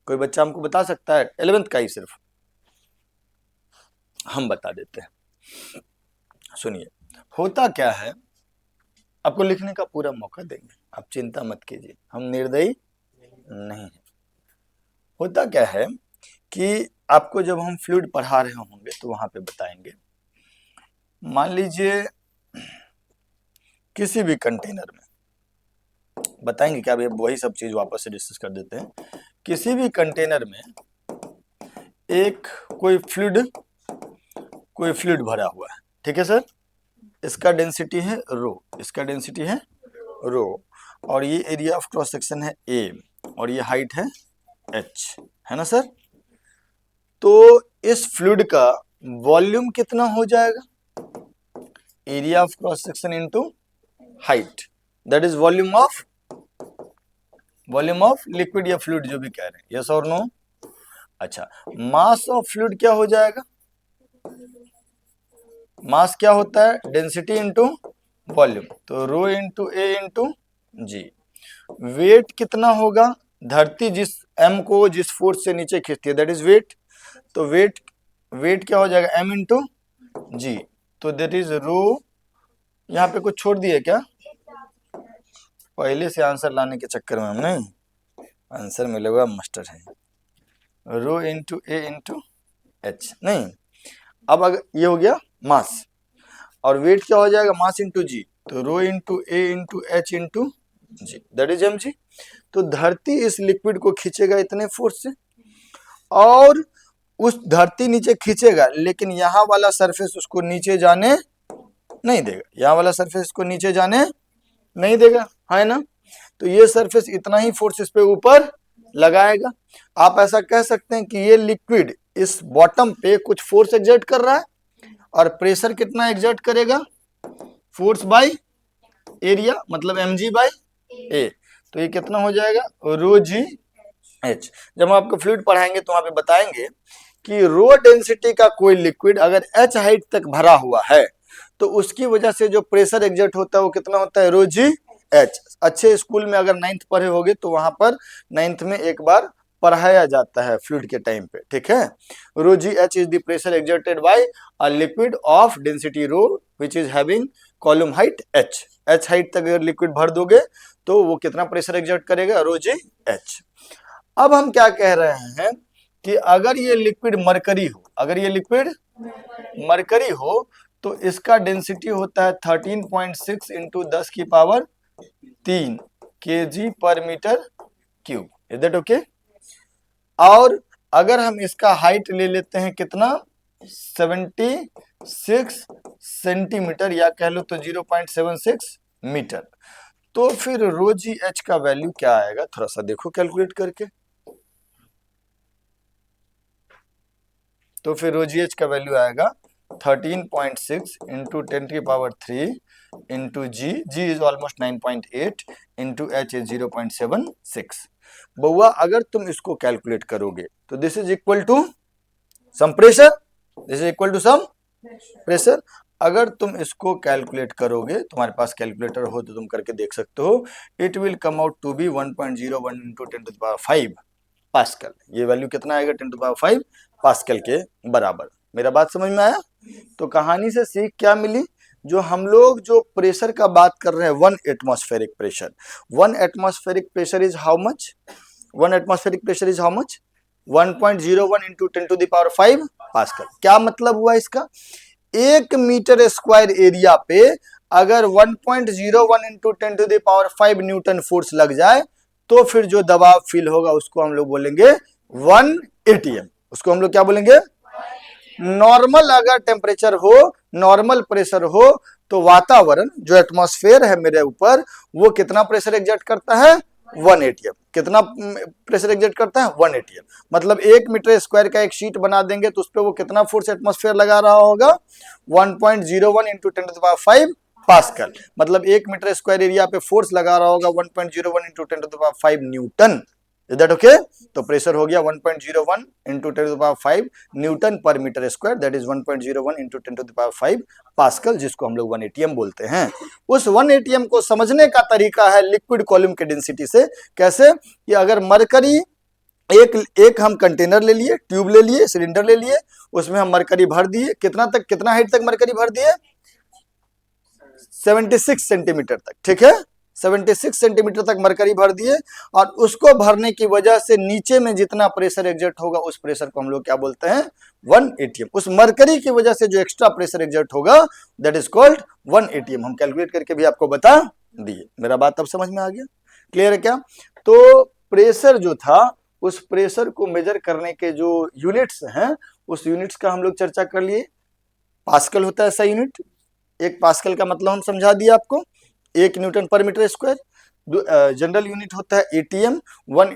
कोई बच्चा हमको बता सकता है 11th का ही? सिर्फ हम बता देते हैं। सुनिए होता क्या है, आपको लिखने का पूरा मौका देंगे, आप चिंता मत कीजिए, हम निर्दयी नहीं हैं। होता क्या है कि आपको जब हम फ्लूइड पढ़ा रहे होंगे तो वहां पे बताएंगे, मान लीजिए किसी भी कंटेनर में, बताएंगे क्या अभी वही सब चीज वापस से डिस्कस कर देते हैं। किसी भी कंटेनर में एक कोई फ्लूइड भरा हुआ है, ठीक है सर, इसका डेंसिटी है रो, इसका डेंसिटी है रो, और ये एरिया ऑफ क्रॉस सेक्शन है ए, और ये हाइट है एच, है ना सर? तो इस फ्लूइड का वॉल्यूम कितना हो जाएगा? Area of cross section into height, that is volume of liquid या फ्लूइड जो भी कह रहे हैं, यस और नो? अच्छा मास ऑफ फ्लूइड क्या हो जाएगा? मास क्या होता है? डेंसिटी इनटू वॉल्यूम, तो rho into A into g. Weight कितना होगा? धरती जिस m को जिस फोर्स से नीचे खींचती है दैट इज वेट, तो वेट क्या हो जाएगा? m इंटू जी, तो दैट इज रो। यहाँ पे कुछ छोड़ दिए क्या? पहले से आंसर लाने के चक्कर में हमने आंसर मिलेगा मास्टर है, रो इंटू ए इंटू एच नहीं। अब अगर ये हो गया मास, और वेट क्या हो जाएगा? मास इंटू जी, तो rho into A into H into g, that is m g. तो धरती इस लिक्विड को खींचेगा इतने फोर्स से, और उस धरती नीचे खींचेगा लेकिन यहाँ वाला सरफेस उसको नीचे जाने नहीं देगा, यहाँ वाला सरफेस इसको नीचे जाने नहीं देगा, है ना? तो ये सरफेस इतना ही फोर्स इस पे ऊपर लगाएगा। आप ऐसा कह सकते हैं कि ये लिक्विड इस बॉटम पे कुछ फोर्स एग्जर्ट कर रहा है, और प्रेशर कितना एग्जर्ट करेगा? फोर्स बाय एरिया, मतलब mg बाय ए, तो ये कितना हो जाएगा? रो जी एच। जब हम आपको फ्लूइड पढ़ाएंगे तो वहां पे बताएंगे कि रो डेंसिटी का कोई लिक्विड अगर h हाइट तक भरा हुआ है तो उसकी वजह से जो प्रेशर एग्जर्ट होता है वो कितना होता है? Rho g H. अच्छे स्कूल में अगर 9th पढ़े होगे तो वहां पर 9th में एक बार पढ़ाया जाता है फ्लूइड के टाइम पे, ठीक है? Rho g h is the pressure exerted by a liquid of density rho which is having column height h. H height तक अगर लिक्विड भर दोगे तो वो कितना प्रेशर एग्जर्ट करेगा? रो जी एच। अब हम क्या कह रहे हैं कि अगर ये लिक्विड मरकरी हो, अगर ये लिक्विड मरकरी हो तो इसका डेंसिटी होता है 13.6 इंटू 10 की पावर 3 kg पर metre cube. Is that okay? और अगर हम इसका हाइट ले लेते हैं कितना? 76 सेंटीमीटर या कह लो तो 0.76 मीटर, तो फिर रो जी एच का वैल्यू क्या आएगा? थोड़ा सा देखो कैलकुलेट करके। तो फिर रो जी एच का वैल्यू आएगा 13.6 इंटू 10 की power 3 into G, G is almost 9.8 into H is 0.76। बउआ अगर तुम इसको कैलकुलेट करोगे तो this is equal to some pressure, this is equal to some pressure. अगर तुम इसको कैलकुलेट करोगे, तुम्हारे पास कैलकुलेटर हो तो तुम करके देख सकते हो, it will come out to be 1.01 into 10⁵ pascal. ये वैल्यू कितना आएगा? 10⁵ पास्कल के बराबर। मेरा बात समझ में आया? तो कहानी से सीख क्या मिली? जो हम लोग जो प्रेशर का बात कर रहे हैं, 1 atmospheric pressure, 1 atmospheric pressure is how much, 1 atmospheric pressure is how much, 1.01 into 10⁵ pascal. क्या मतलब हुआ इसका, 1 मीटर स्क्वायर एरिया पे अगर 1.01 इंटू 10⁵ न्यूटन फोर्स लग जाए तो फिर जो दबाव फील होगा उसको हम लोग बोलेंगे 1 एटीएम। उसको हम लोग क्या बोलेंगे, नॉर्मल अगर टेम्परेचर हो, नॉर्मल प्रेशर हो, तो वातावरण जो एटमॉस्फेयर है मेरे ऊपर वो कितना प्रेशर एग्जर्ट करता है, 1 एटीएम। कितना प्रेशर एग्जर्ट करता है, 1 एटीएम। मतलब 1 मीटर स्क्वायर का एक शीट बना देंगे तो उस पर वो कितना फोर्स एटमॉस्फेयर लगा रहा होगा, 1.01 इंटू 10⁵ पास्कल। मतलब 1 मीटर स्क्वायर एरिया पे फोर्स लगा रहा होगा 1.01 into 10⁵ newton. Is that okay? तो प्रेशर हो गया 1.01 इंटू 10⁵ न्यूटन पर metre square, that is 1.01 into 10⁵ pascal, जिसको हम लोग 1 एटीएम बोलते हैं। उस 1 एटीएम को समझने का तरीका है लिक्विड कॉलम के डेंसिटी से। कैसे कि अगर मरकरी एक हम कंटेनर ले लिए, ट्यूब ले लिए, सिलेंडर ले लिए, उसमें हम मरकरी भर दिए, कितना हाइट तक मरकरी भर दिए, 76 सेंटीमीटर तक, ठीक है, 76 सेंटीमीटर तक मरकरी भर दिए, और उसको भरने की वजह से नीचे में जितना प्रेशर एग्जर्ट होगा उस प्रेशर को हम लोग क्या बोलते हैं, 1 एटीएम। उस मरकरी की वजह से जो एक्स्ट्रा प्रेशर एग्जर्ट होगा दैट इज कॉल्ड 1 एटीएम। हम कैलकुलेट करके भी आपको बता दिए। मेरा बात अब समझ में आ गया, क्लियर है क्या? तो प्रेशर जो था, उस प्रेशर को मेजर करने के जो यूनिट्स हैं, उस यूनिट्स का हम लोग चर्चा कर लिए। पास्कल होता है ऐसा यूनिट, 1 पास्कल का मतलब हम समझा दिए आपको, 1 न्यूटन पर मीटर स्क्वायर। जनरल यूनिट होता है एटीएम, 1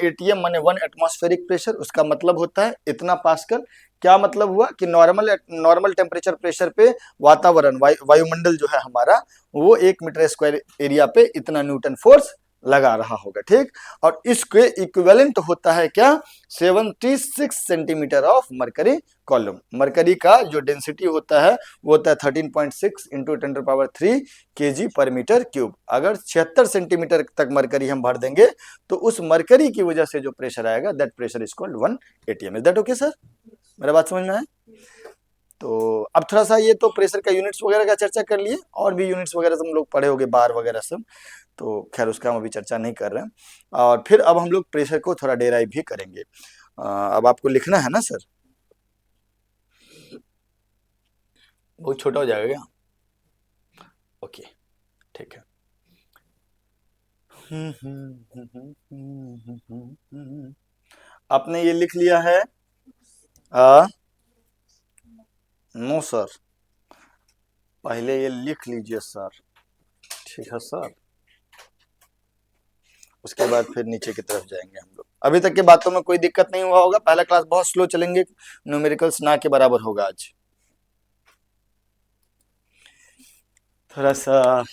एटीएम माने 1 एटमॉस्फेरिक प्रेशर, उसका मतलब होता है इतना पास्कल। क्या मतलब हुआ कि नॉर्मल टेम्परेचर प्रेशर पे वातावरण वायुमंडल जो है हमारा, वो 1 मीटर स्क्वायर एरिया पे इतना न्यूटन फोर्स लगा रहा होगा, ठीक। और इसके इक्विवेलेंट होता है क्या, 76 centimetre of mercury column. Mercury का जो डेंसिटी होता है वो होता है 13.6 इंटू 10⁻³ kg पर मीटर क्यूब। अगर 76 सेंटीमीटर तक मरकरी हम भर देंगे तो उस मरकरी की वजह से जो प्रेशर आएगा that pressure is called 1 ATM. Is that okay sir? मेरा बात समझ में आया? तो अब थोड़ा सा ये तो प्रेशर का यूनिट्स वगैरह का चर्चा कर लिए, और भी यूनिट्स वगैरह हम लोग पढ़े होंगे, बार वगैरह सब, तो खैर उसका हम अभी चर्चा नहीं कर रहे हैं। और फिर अब हम लोग प्रेशर को थोड़ा डेराइव भी करेंगे। अब आपको लिखना है ना सर? बहुत छोटा हो जाएगा क्या? ओके, ठीक है। आपने ये लिख लिया है? नो सर, पहले ये लिख लीजिए सर, ठीक है सर, उसके बाद फिर नीचे की तरफ जाएंगे हम लोग। अभी तक की बातों में कोई दिक्कत नहीं हुआ होगा? पहला क्लास बहुत स्लो चलेंगे, न्यूमेरिकल्स ना के बराबर होगा आज। थोड़ा सा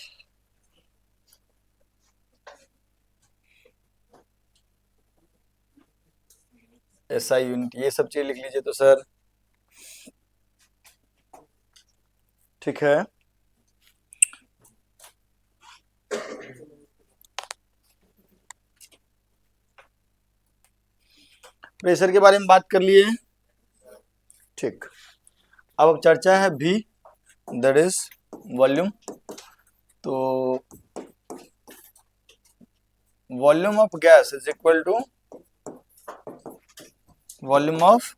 ऐसा यूनिट, ये सब चीज लिख लीजिए तो सर, ठीक है। प्रेशर के बारे में बात कर लिए, ठीक। अब चर्चा है V, दैट इज वॉल्यूम। तो volume of gas is equal to volume of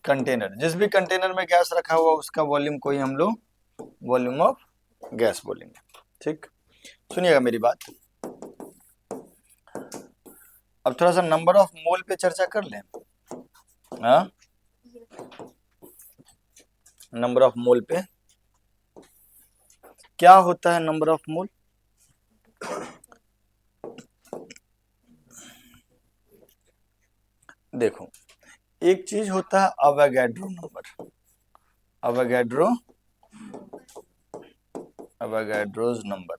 container. जिस भी कंटेनर में गैस रखा हुआ उसका वॉल्यूम को ही हम लोग वॉल्यूम ऑफ गैस बोलेंगे, ठीक। सुनिएगा मेरी बात, अब थोड़ा सा नंबर ऑफ मोल पे चर्चा कर लें। हाँ, नंबर ऑफ मोल पे क्या होता है नंबर ऑफ मोल? देखो, एक चीज होता है अवोगाड्रो नंबर, अवोगाड्रोज नंबर,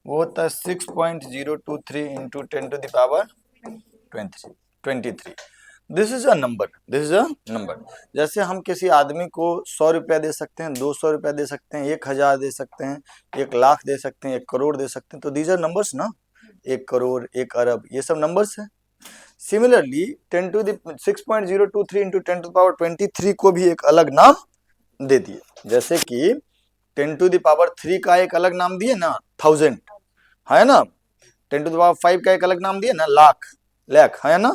वो होता है 6.023 into 10⁻23। This is a number. जैसे हम किसी आदमी को 100 रुपया दे सकते हैं, 200 रुपया दे सकते हैं, 1000 दे सकते हैं, 1,00,000 दे सकते हैं, 1 करोड़ दे सकते हैं, तो दीज आर नंबर्स ना। 1 करोड़, 1 अरब, ये सब नंबर्स हैं। सिमिलरली 6.023 इंटू 10⁻23 को भी एक अलग नाम दे दिए। जैसे कि 10⁻³ का एक अलग नाम दिए ना 1000, है ना। 10⁵ का एक अलग नाम दिए ना लाख, है ना।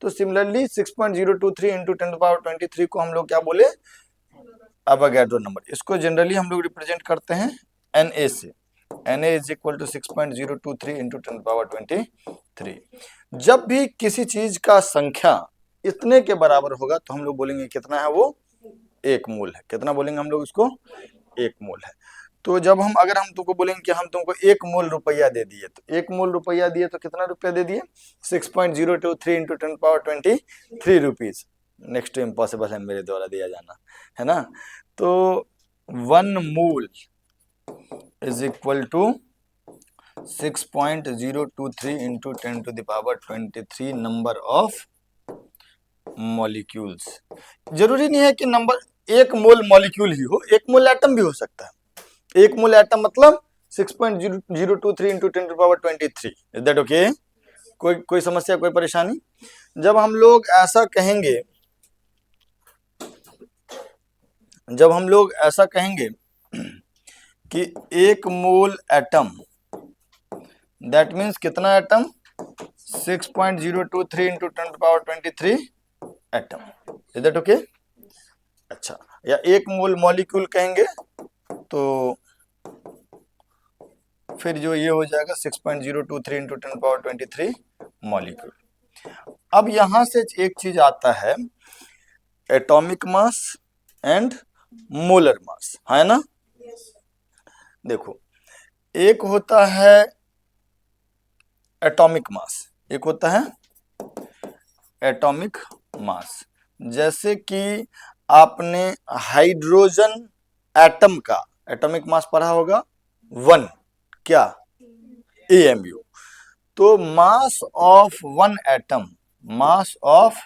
तो सिमिलरली 6.023 इंटू 10⁻23 को हम लोग क्या बोले, अवोगाड्रो नंबर। इसको जनरली हम लोग रिप्रेजेंट करते हैं Na से। Na is equal to 6.023 into 10⁻23। जब भी किसी चीज का संख्या इतने के बराबर होगा तो हम लोग बोलेंगे कितना है, वो 1 मोल है। कितना बोलेंगे हम लोग उसको, 1 मोल है। तो जब हम अगर हम तुमको बोलेंगे कि हम तुमको 1 मोल रुपया दे दिए, तो 1 मोल रुपया दिए तो कितना रुपया दे दिए, 6.023 into 10⁻23 rupees. Next to impossible है मेरे द्वारा दिया जाना, है ना। तो 1 mole is equal to 6.023 into 10⁻23 number of molecules. जरूरी नहीं है कि नंबर 1 मोल मॉलिक्यूल ही हो, 1 मोल एटम भी हो सकता है। 1 मोल एटम मतलब 6.023 इंटू 10⁻23। Is that okay? कोई समस्या, कोई परेशानी? जब हम लोग ऐसा कहेंगे, कि 1 मोल एटम, दैट मीन्स कितना atom, 6.023 into 10⁻23 atom. Is that okay? अच्छा, या 1 मोल मॉलिक्यूल कहेंगे तो फिर जो ये हो जाएगा 6.023 इंटू 10⁻23 मॉलिक्यूल। अब यहां से एक चीज आता है, atomic mass and molar mass, है ना। देखो, एक होता है एटॉमिक मास, एक होता है एटॉमिक मास। जैसे कि आपने हाइड्रोजन एटम का एटॉमिक मास पढ़ा होगा 1, क्या, AMU। तो mass of one atom, mass of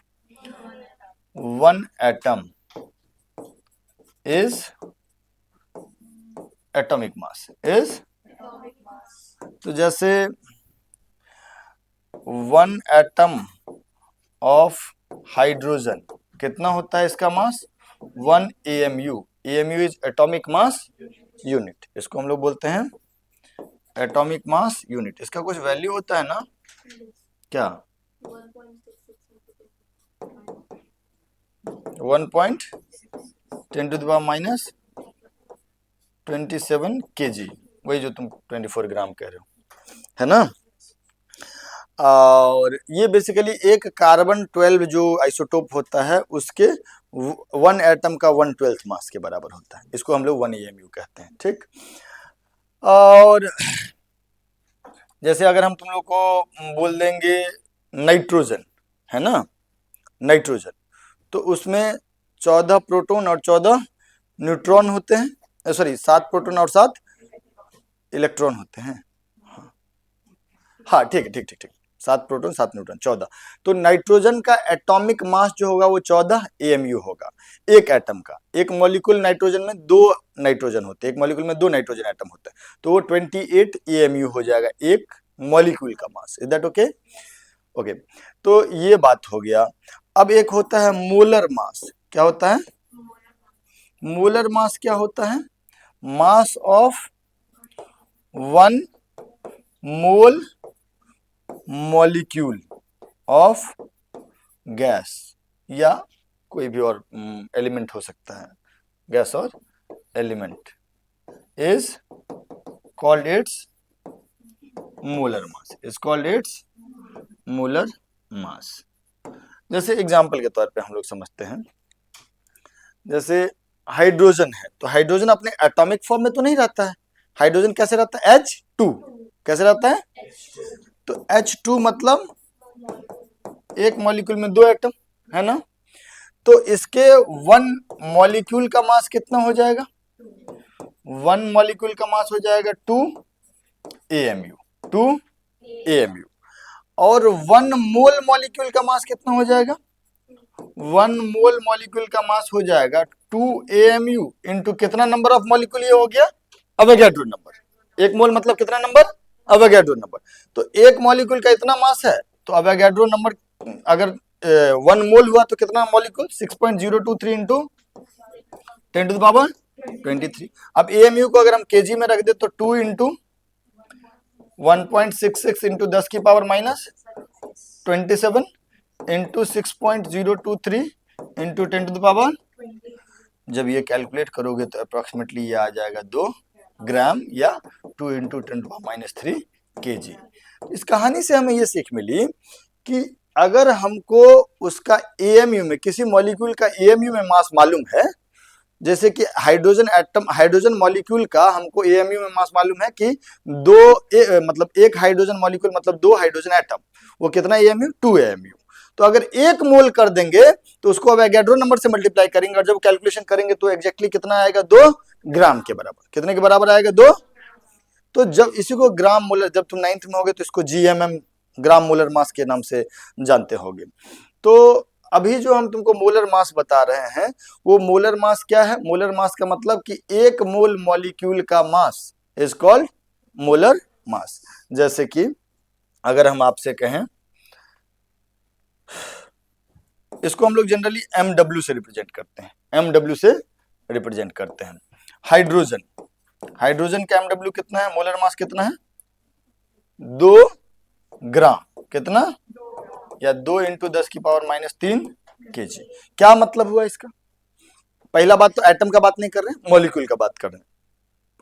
one atom is atomic mass, is. तो जैसे 1 एटम ऑफ हाइड्रोजन कितना होता है इसका मास, 1 AMU। AMU is atomic mass unit. इसको हम लोग बोलते हैं एटॉमिक मास यूनिट। इसका कुछ वैल्यू होता है ना, क्या, 1.10⁻⁻27 kg, वही जो तुम 24 ग्राम कह रहे हो, है ना। और ये बेसिकली एक कार्बन 12 जो आइसोटोप होता है उसके 1 एटम का 1/12 मास के बराबर होता है। इसको हम लोग 1 AMU कहते हैं, ठीक। और जैसे अगर हम तुम लोग को बोल देंगे नाइट्रोजन, है ना, नाइट्रोजन, तो उसमें 14 प्रोटॉन और 14 न्यूट्रॉन होते हैं, सॉरी 7 प्रोटॉन और 7 इलेक्ट्रॉन होते हैं। हाँ ठीक है, 7 प्रोटॉन 7 न्यूट्रॉन 14। तो नाइट्रोजन का एटॉमिक मास जो होगा वो 14 AMU होगा, एक एटम का। एक मॉलिक्यूल नाइट्रोजन में 2 नाइट्रोजन होते हैं, एक मॉलिक्यूल में 2 नाइट्रोजन एटम होते हैं, तो वो 28 AMU हो जाएगा एक मॉलिक्यूल का मास। Is that okay? ओके, तो ये बात हो गया। अब एक होता है मोलर मास। क्या होता है मोलर मास? क्या होता है, mass of 1 mole molecule of gas, या कोई भी और एलिमेंट हो सकता है, गैस और element, is called its molar mass, is called its molar मास। जैसे एग्जांपल के तौर पे हम लोग समझते हैं, जैसे हाइड्रोजन है, तो हाइड्रोजन अपने एटॉमिक फॉर्म में तो नहीं रहता है। हाइड्रोजन कैसे रहता है, H2। कैसे रहता है, तो H2 मतलब एक मॉलिक्यूल में 2 एटम, है ना। तो इसके 1 मॉलिक्यूल का मास कितना हो जाएगा, 1 मॉलिक्यूल का मास हो जाएगा 2 AMU, 2 AMU। और 1 मोल मॉलिक्यूल का मास कितना हो जाएगा, 1 मोल मॉलिक्यूल का मास हो जाएगा 2 AMU इंटू कितना नंबर ऑफ मॉलिक्यूल, ये हो गया अवोगाड्रो नंबर। 1 मोल मतलब कितना नंबर, अवोगाड्रो नंबर। तो एक मॉलिक्यूल का इतना मास है, तो अवोगाड्रो नंबर अगर 1 मोल हुआ तो कितना molecule, 6.023 into 10 to the power 23। अब AMU को अगर हम केजी में रख दे तो 2 इंटू 1.66 इंटू 10 की power minus 27 into 6.023 into 10 to the power, जब ये कैलकुलेट करोगे तो अप्रोक्सीमेटली ये आ जाएगा 2 ग्राम या 2 into 10 to power minus 3 kg। इस कहानी से हमें ये सीख मिली कि अगर हमको उसका AMU में, किसी मॉलिक्यूल का AMU में मास मालूम है, जैसे कि हाइड्रोजन एटम, हाइड्रोजन मॉलिक्यूल का हमको AMU में मास मालूम है कि मतलब एक हाइड्रोजन मॉलिक्यूल मतलब 2 हाइड्रोजन एटम, वो कितना AMU 2 AMU। तो अगर 1 मोल कर देंगे तो उसको अवोगाड्रो नंबर से मल्टीप्लाई करेंगे और जब कैलकुलेशन करेंगे तो एग्जैक्टली कितना आएगा 2 ग्राम के बराबर। कितने के बराबर आएगा 2। तो जब इसी को ग्राम मोलर, जब तुम 9th में होगे तो इसको GMM ग्राम मोलर मास के नाम से जानते होगे। तो अभी जो हम तुमको मोलर मास बता रहे हैं वो मोलर मास क्या है? मोलर मास का मतलब कि 1 मोल मॉलिक्यूल का मास इज कॉल्ड मोलर मास। जैसे कि अगर हम आपसे कहें, इसको हम लोग जनरली MW से रिप्रेजेंट करते हैं, MW से रिप्रेजेंट करते हैं। हाइड्रोजन, हाइड्रोजन का MW कितना है, मोलर मास कितना है? 2 ग्राम। कितना? या 2 इंटू 10 की पावर माइनस 3 kg। क्या मतलब हुआ इसका? पहला बात तो एटम का बात नहीं कर रहे हैं, मॉलिक्यूल का बात कर रहे हैं।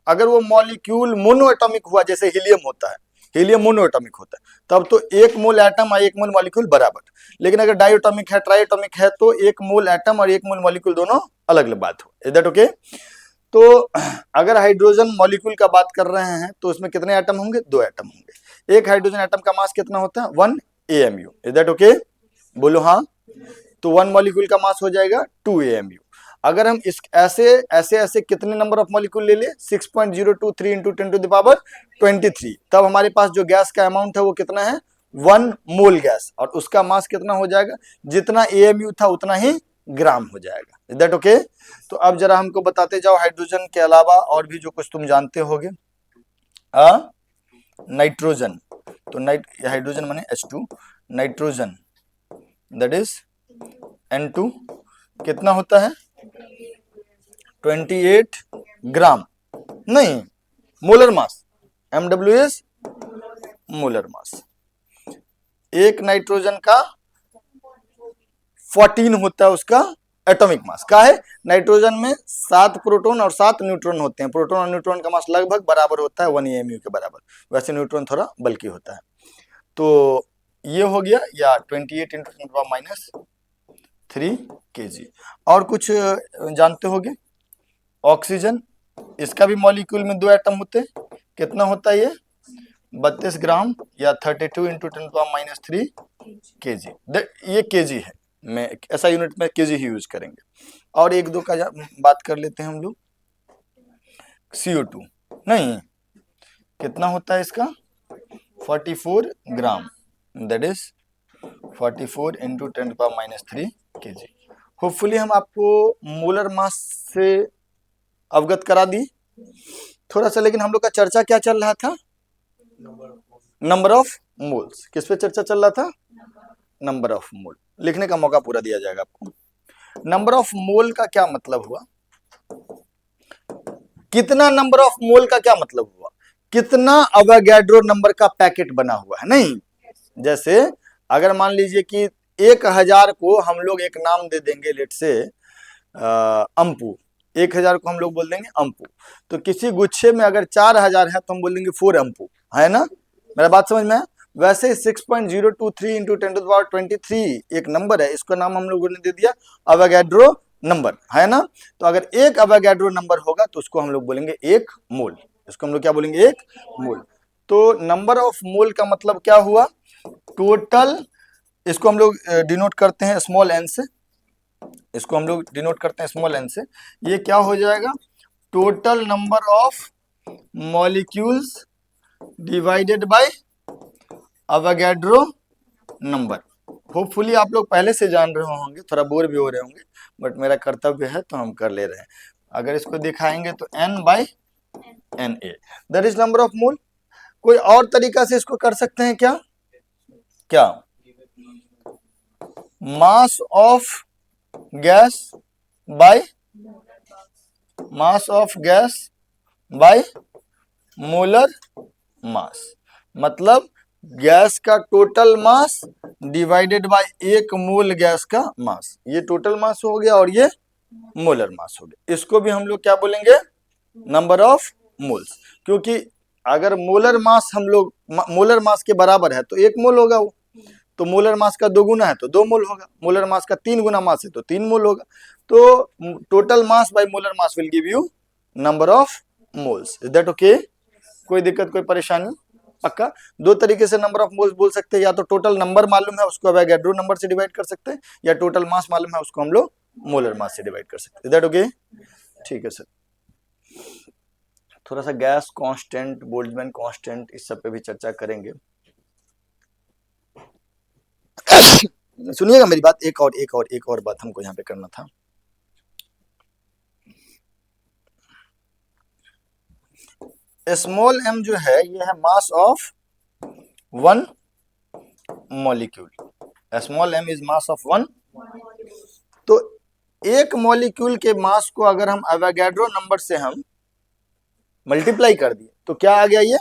अगर वो मॉलिक्यूल मोनोएटॉमिक हुआ, जैसे हीलियम होता है, हीलियम मोनोएटॉमिक होता है, तब तो 1 मोल एटम और 1 मोल मॉलिक्यूल बराबर। लेकिन अगर डाइएटॉमिक है, ट्राइएटॉमिक है, तो 1 मोल एटम और 1 मोल मॉलिक्यूल दोनों अलग अलग बात हो। Is that okay? तो अगर हाइड्रोजन मॉलिक्यूल का बात कर रहे हैं तो उसमें कितने एटम होंगे? 2 एटम होंगे। एक हाइड्रोजन एटम का मास कितना होता है? 1 AMU। Is that okay? बोलो हाँ। तो 1 मॉलिक्यूल का मास हो जाएगा 2 AMU। अगर हम इस ऐसे कितने नंबर ऑफ मॉलिक्यूल ले ले, 6.023 इंटू 10 टू द पावर 23, तब हमारे पास जो गैस का अमाउंट है वो कितना है? 1 मोल गैस, और उसका मास कितना हो जाएगा? जितना AMU था उतना ही ग्राम हो जाएगा। Is that okay? तो अब जरा हमको बताते जाओ, हाइड्रोजन के अलावा और भी जो कुछ तुम जानते होगे। नाइट्रोजन, तो हाइड्रोजन माने H2, nitrogen that is N2 कितना होता है? 28 ग्राम। नहीं, molar mass, MW is molar mass. एक नाइट्रोजन का 14 होता है उसका एटॉमिक मास। का है? नाइट्रोजन में 7 प्रोटॉन और 7 न्यूट्रॉन होते हैं। प्रोटॉन और न्यूट्रॉन का मास लगभग बराबर होता है, 1 AMU के बराबर। वैसे न्यूट्रॉन थोड़ा बल्कि होता है। तो ये हो गया, या 28 इंटू 10 पावर माइनस 3 kg। और कुछ जानते होगे? ऑक्सीजन, इसका भी मॉलिक्यूल में 2 एटम होते हैं। कितना होता है ये? 32 ग्राम या 32 इंटू 10 पावर माइनस 3 kg। ये kg है, मैं ऐसा यूनिट में kg ही यूज करेंगे। और एक दो का बात कर लेते हैं हम लोग। CO2 नहीं, कितना होता है इसका? 44 gram, that is 44 into 10 power minus 3 kg। Hopefully हम आपको मोलर मास से अवगत करा दी थोड़ा सा। लेकिन हम लोग का चर्चा क्या चल रहा था? Number of moles. किस पे चर्चा चल रहा था? नंबर ऑफ मोल। लिखने का मौका पूरा दिया जाएगा आपको। नंबर ऑफ मोल का क्या मतलब हुआ? कितना नंबर ऑफ मोल का क्या मतलब हुआ? कितना अवोगाड्रो नंबर का पैकेट बना हुआ है। नहीं, जैसे अगर मान लीजिए कि 1000 को हम लोग एक नाम दे देंगे, लेट से अम्पू। 1000 को हम लोग बोल देंगे अम्पू। तो किसी गुच्छे में अगर 4000 है तो हम बोल देंगे 4 अम्पू, है ना? मेरा बात समझ में है? वैसे 6.023 इंटू 10 टू द पावर 23 एक नंबर है, इसका नाम हम लोगों ने दे दिया अवोगाड्रो नंबर, है ना? तो अगर एक अवोगाड्रो नंबर होगा तो उसको हम लोग बोलेंगे 1 मोल। इसको हम लोग क्या बोलेंगे? 1 मोल। तो नंबर ऑफ मोल का मतलब क्या हुआ? टोटल, इसको हम लोग डिनोट करते हैं स्मॉल n से। इसको हम लोग डिनोट करते हैं स्मॉल n से। ये क्या हो जाएगा? Total number of molecules divided by Avogadro number. Hopefully आप लोग पहले से जान रहे होंगे, थोड़ा बोर भी हो रहे होंगे, बट मेरा कर्तव्य है तो हम कर ले रहे हैं। अगर इसको दिखाएंगे तो n/Na that is number of मोल। कोई और तरीका से इसको कर सकते हैं क्या? क्या? Mass of gas by mass of gas bye molar मास, मतलब गैस का टोटल मास डिवाइडेड बाय एक मोल गैस का मास। ये टोटल मास हो गया और ये मोलर मास हो गया। इसको भी हम लोग क्या बोलेंगे, नंबर ऑफ मोल्स, क्योंकि अगर मोलर मास हम लोग मोलर मास के बराबर है तो 1 मोल होगा वो, तो मोलर मास का 2 गुना है तो 2 मोल होगा, मोलर मास का 3 गुना मास है तो 3 मोल होगा। तो total mass by molar mass will give you number of moles. Is that okay? कोई दिक्कत, कोई परेशानी? पक्का? दो तरीके से नंबर ऑफ मोल्स बोल सकते हैं, या तो टोटल नंबर मालूम है उसको अवोगाड्रो नंबर से डिवाइड कर सकते हैं, या टोटल मास मालूम है उसको हम लोग मोलर मास से डिवाइड कर सकते हैं। Is that okay? ठीक है सर। थोड़ा सा गैस कांस्टेंट, बोल्ट्जमैन कांस्टेंट, इस सब पे भी चर्चा करेंगे। सुनिएगा मेरी बात, एक और बात हमको यहाँ पे करना था। स्मॉल m जो है ये है mass of 1 molecule. Small m is mass of 1। तो एक मॉलिक्यूल के मास को अगर हम एवोगाड्रो नंबर से हम मल्टीप्लाई कर दिए तो क्या आ गया, ये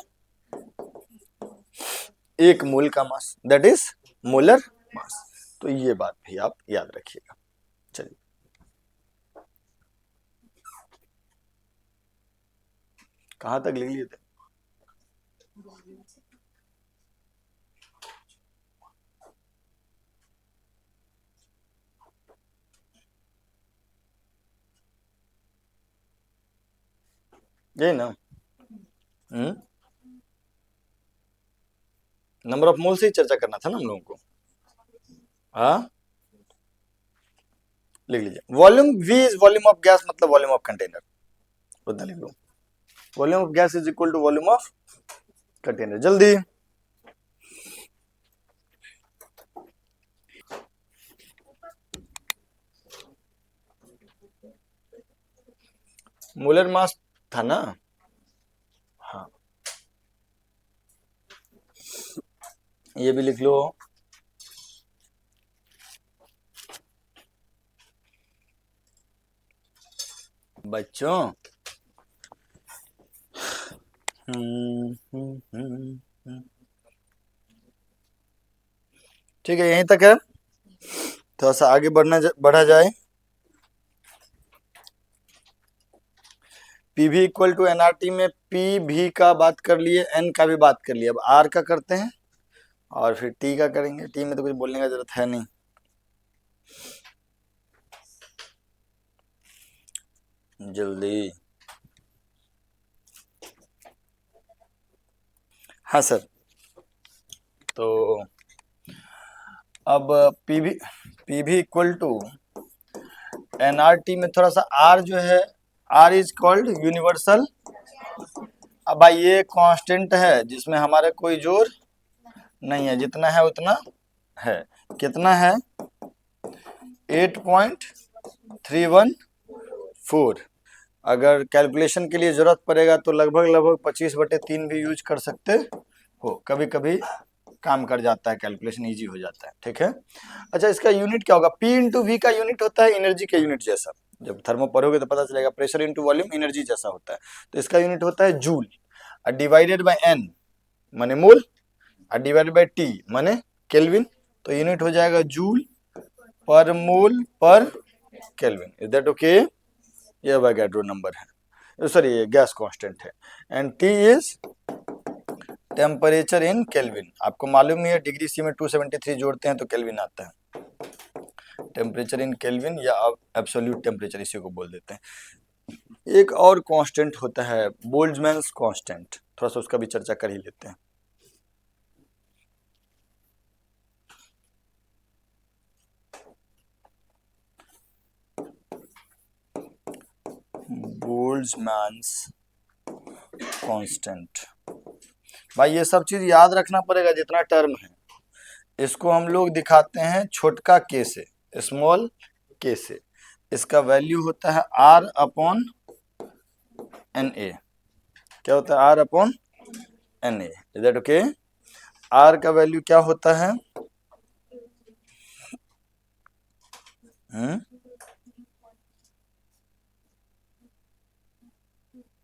1 मोल का मास, दैट इज मोलर मास। तो ये बात भी आप याद रखिएगा। चलिए, कहां तक लिख लिए थे? यही ना? नंबर ऑफ मोल से ही चर्चा करना था ना हम लोगों को। हाँ, लिख लीजिए। Volume V is volume of gas, मतलब वॉल्यूम ऑफ कंटेनर, उतना लिख लो। Volume of gas is equal to volume of container. जल्दी, मोलर मास था ना? हाँ, ये भी लिख लो। बच्चों ठीक है, यहीं तक है। थोड़ा सा आगे बढ़ा जाए। पीवी इक्वल टू एनआरटी में पीवी का बात कर लिए, एन का भी बात कर लिए, अब आर का करते हैं और फिर टी का करेंगे। टी में तो कुछ बोलने का जरूरत है नहीं। जल्दी। हाँ सर, तो अब पीवी इक्वल टू एनआरटी में थोड़ा सा आर जो है, आर इज कॉल्ड यूनिवर्सल। अब भाई ये कांस्टेंट है जिसमें हमारे कोई जोर नहीं है, जितना है उतना है। कितना है? 8.314। अगर कैलकुलेशन के लिए जरूरत पड़ेगा तो लगभग 25/3 भी यूज कर सकते हो, कभी कभी काम कर जाता है, कैलकुलेशन इजी हो जाता है। ठीक है, अच्छा इसका यूनिट क्या होगा? P इंटू वी का यूनिट होता है एनर्जी के यूनिट जैसा, जब थर्मो पढ़ोगे तो पता चलेगा, प्रेशर इंटू वॉल्यूम एनर्जी जैसा होता है। तो इसका यूनिट होता है जूल, डिवाइडेड बाय एन माने मोल, और डिवाइडेड बाय टी माने केल्विन। तो यूनिट हो जाएगा जूल पर मोल पर केल्विन। Is that okay? ये एवोगाड्रो नंबर है, सॉरी ये गैस कांस्टेंट है। And T is temperature in kelvin. आपको मालूम ही है, डिग्री सी में 273 जोड़ते हैं तो केल्विन आता है। टेम्परेचर इन केल्विन या एब्सोल्यूट टेम्परेचर इसी को बोल देते हैं। एक और कांस्टेंट होता है बोल्ट्जमैन्स कांस्टेंट, थोड़ा सा उसका भी चर्चा कर ही लेते हैं। बोल्ट्जमैन्स कांस्टेंट, भाई ये सब चीज याद रखना पड़ेगा जितना टर्म है। इसको हम लोग दिखाते हैं छोटका के से, स्मॉल के से। इसका वैल्यू होता है R अपॉन NA। क्या होता है? R upon NA। Is that okay? R का वैल्यू क्या होता है?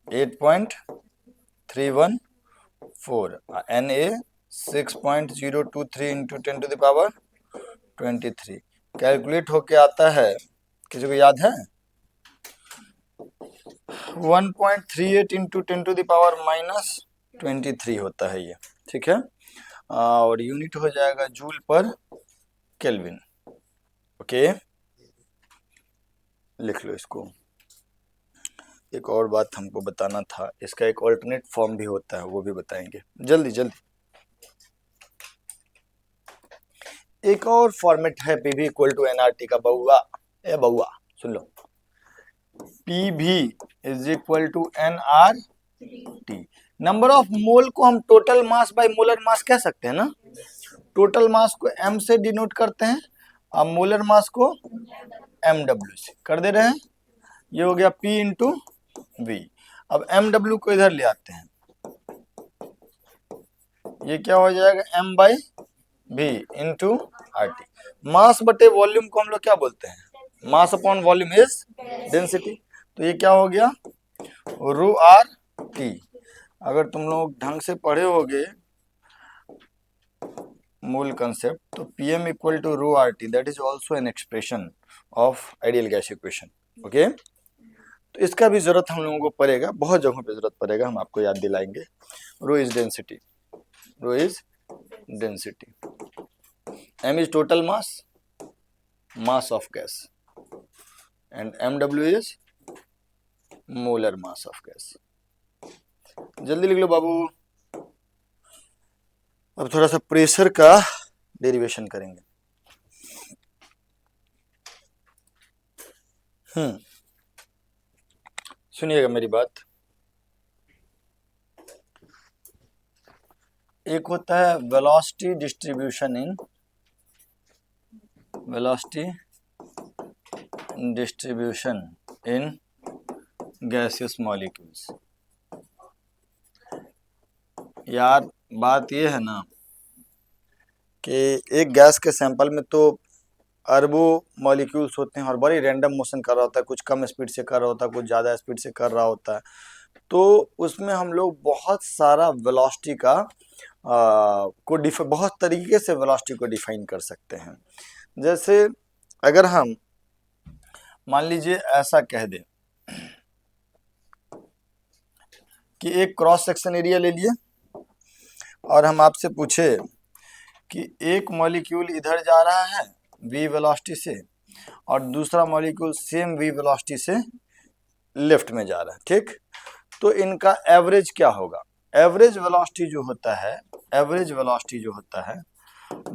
8.314, Na 6.023 इंटू 10⁻23। कैलकुलेट होके आता है, किसी को याद है? 1.38 इंटू 10⁻⁻23 होता है ये, ठीक है। और यूनिट हो जाएगा जूल पर केल्विन। ओके, लिख लो इसको। एक और बात हमको बताना था, इसका एक ऑल्टरनेट फॉर्म भी होता है, वो भी बताएंगे जल्दी जल्दी। एक और फॉर्मेट है पीवी इक्वल टू एनआरटी का, बउआ ए बउआ सुन लो, PV is equal to NRT. Number of mole को हम total mass by molar mass कह सकते हैं ना। टोटल मास को एम से डिनोट करते हैं और मोलर मास को एमडब्ल्यू से कर दे रहे हैं। ये हो गया P इंटू वी। अब MW को इधर ले आते हैं, ये क्या हो जाएगा M by V into RT। मास बटे वॉल्यूम को हम लोग क्या बोलते हैं, mass upon volume is density. तो ये क्या हो गया रो आर टी। अगर तुम लोग ढंग से पढ़े होगे मूल कंसेप्ट, तो PM equal to rho R T, that is also an expression of ideal gas equation. Okay, तो इसका भी जरूरत हम लोगों को पड़ेगा, बहुत जगहों पे जरूरत पड़ेगा, हम आपको याद दिलाएंगे। Rho is density, rho is density, M is total mass, mass of gas, and MW is molar mass of gas। जल्दी लिख लो बाबू। अब थोड़ा सा प्रेशर का डेरिवेशन करेंगे। सुनिएगा मेरी बात। एक होता है velocity distribution in, velocity distribution in gaseous molecules. यार बात ये है ना कि एक गैस के सैंपल में तो अरबों मॉलिक्यूल्स होते हैं और बड़ी रैंडम मोशन कर रहा होता है, कुछ कम स्पीड से कर रहा होता है, कुछ ज़्यादा स्पीड से कर रहा होता है। तो उसमें हम लोग बहुत सारा वेलोसिटी का बहुत तरीके से वेलोसिटी को डिफाइन कर सकते हैं। जैसे अगर हम मान लीजिए ऐसा कह दें कि एक क्रॉस सेक्शन एरिया ले लिए और हम आपसे पूछे कि एक मॉलिक्यूल इधर जा रहा है v वेलोसिटी से और दूसरा मॉलिक्यूल सेम v वेलोसिटी से लेफ्ट में जा रहा है, ठीक। तो इनका एवरेज क्या होगा? एवरेज वेलोसिटी जो होता है, एवरेज वेलोसिटी जो होता है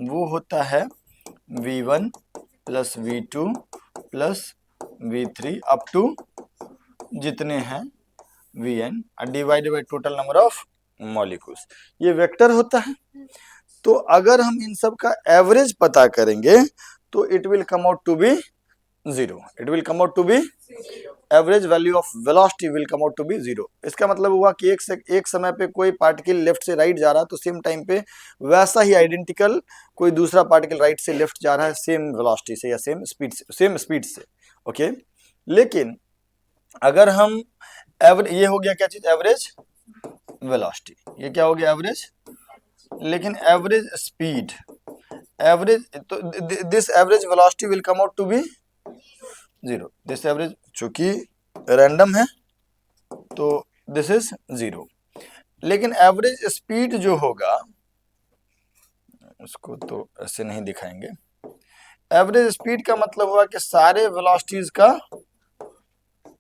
वो होता है v1 plus v2 plus v3 up to जितने हैं vn divided by total number of molecules. ये वेक्टर होता है। तो अगर हम इन सब का एवरेज पता करेंगे तो it will come out to be zero, it will come out to be average value of velocity will come out to be zero. इसका मतलब हुआ कि एक समय पे कोई पार्टिकल लेफ्ट से राइट जा रहा है तो सेम टाइम पे वैसा ही आइडेंटिकल कोई दूसरा पार्टिकल राइट से लेफ्ट जा रहा है सेम वेलोसिटी से या सेम स्पीड से। ओके, लेकिन अगर हम ये हो गया क्या चीज, एवरेज वेलोसिटी, ये क्या हो गया एवरेज। लेकिन एवरेज स्पीड, एवरेज तो this average velocity will come out to be zero. This average चूंकि रैंडम है तो दिस इज जीरो। लेकिन एवरेज स्पीड जो होगा उसको तो ऐसे नहीं दिखाएंगे। एवरेज स्पीड का मतलब हुआ कि सारे वेलोसिटीज का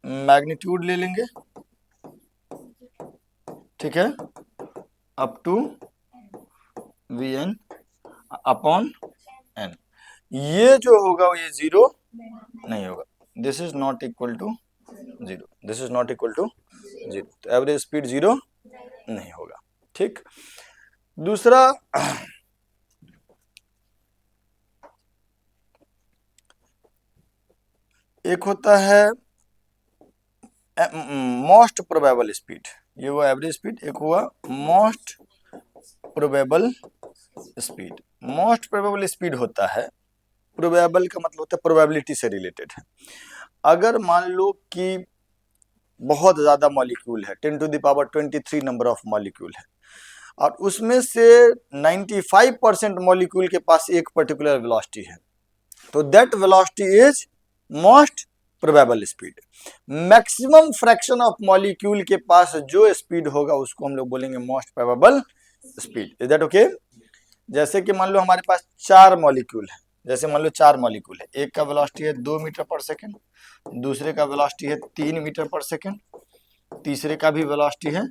मैग्नीट्यूड ले लेंगे, ठीक है, up to Vn upon n। ये जो होगा ये जीरो नहीं होगा, this is not equal to zero, this is not equal to zero. तो एवरेज स्पीड जीरो नहीं होगा, ठीक। दूसरा एक होता है मोस्ट प्रोबेबल स्पीड, ये हुआ एवरेज स्पीड। एक हुआ most probable speed. Most probable speed होता है, प्रोबेबल का मतलब होता है प्रोबेबिलिटी से रिलेटेड है। अगर मान लो कि बहुत ज़्यादा मॉलिक्यूल है, 10⁻23 नंबर ऑफ मॉलिक्यूल है, और उसमें से 95% मॉलिक्यूल के पास एक पर्टिकुलर वेलोसिटी है, तो that velocity is most probable speed. Maximum fraction of molecule के पास जो स्पीड होगा उसको हम लोग बोलेंगे most probable speed. Is that okay? जैसे कि मान लो हमारे पास 4 मॉलिक्यूल है, जैसे मान लो 4 मॉलिक्यूल है, एक का वेलोसिटी है 2 मीटर पर सेकेंड, दूसरे का वेलोसिटी है 3 मीटर पर सेकेंड, तीसरे का भी वेलोसिटी है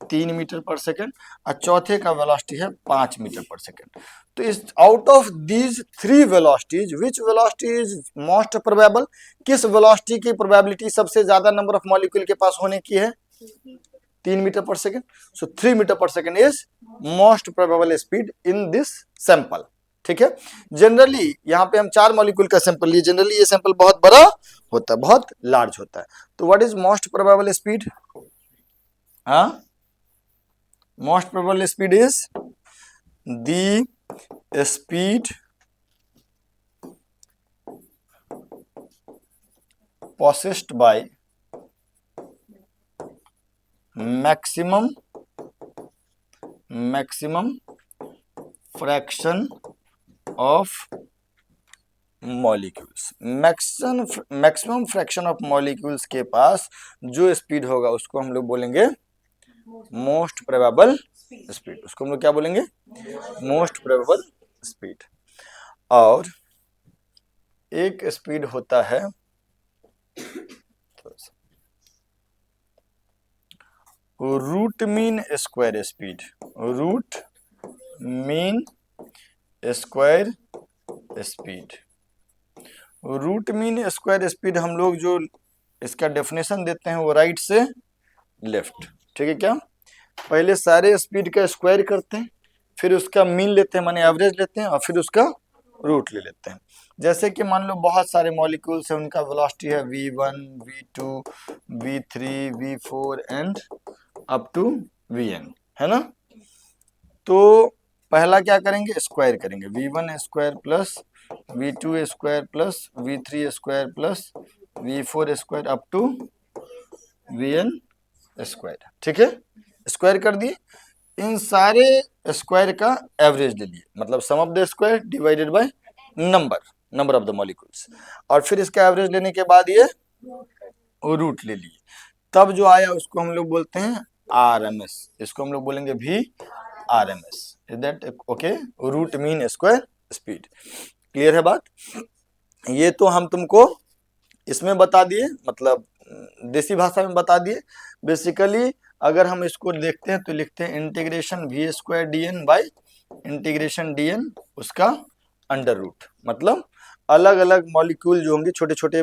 3 मीटर पर सेकेंड, और चौथे का वेलोसिटी है 5 मीटर पर सेकेंड। तो इस out of these 3 velocities which velocity is most probable, किस वेलोसिटी की प्रोबेबिलिटी सबसे ज्यादा नंबर ऑफ मॉलिक्यूल के पास होने की है? 3 मीटर पर सेकेंड। सो 3 मीटर पर second is most probable speed in this sample. ठीक है, जनरली यहाँ पे हम 4 मॉलिक्यूल का सैंपल लिए, जनरली ये सैंपल बहुत बड़ा होता है, बहुत लार्ज होता है। तो what is most probable speed? हाँ, most probable speed is the speed possessed by maximum fraction of molecules. Maximum fraction of molecules के पास जो स्पीड होगा उसको हम लोग बोलेंगे मोस्ट प्रोबेबल स्पीड। उसको हम लोग क्या बोलेंगे? Most probable speed. और एक स्पीड होता है root mean square speed. Root mean square speed. Root mean square speed हम लोग जो इसका डेफिनेशन देते हैं वो राइट से लेफ्ट। ठीक है क्या? पहले सारे स्पीड का स्क्वायर करते हैं, फिर उसका मीन लेते हैं, माने एवरेज लेते हैं, और फिर उसका रूट ले लेते हैं। जैसे कि मान लो बहुत सारे मॉलिक्यूल्स हैं, उनका वेलोसिटी है v1, v2, v3, v4 and up to vn, है ना? तो पहला क्या करेंगे? स्क्वायर करेंगे, v1 square plus v2 square plus v3 square plus v4 square up to vn square. ठीक है, स्क्वायर कर दिए, इन सारे स्क्वायर का एवरेज ले लिए, मतलब sum of the square divided by number of the molecules, और फिर इसका एवरेज लेने के बाद ये रूट ले लिए, तब जो आया उसको हम लोग बोलते हैं RMS। इसको हम लोग बोलेंगे भी RMS। Is that okay? Root mean square speed. Clear है बात? ये तो हम तुमको इसमें बता दिए, मतलब देसी भाषा में बता दिए। बेसिकली अगर हम इसको देखते हैं तो लिखते हैं integration v square dn by integration dn उसका अंडर रूट। मतलब अलग अलग मॉलिक्यूल जो होंगे, छोटे छोटे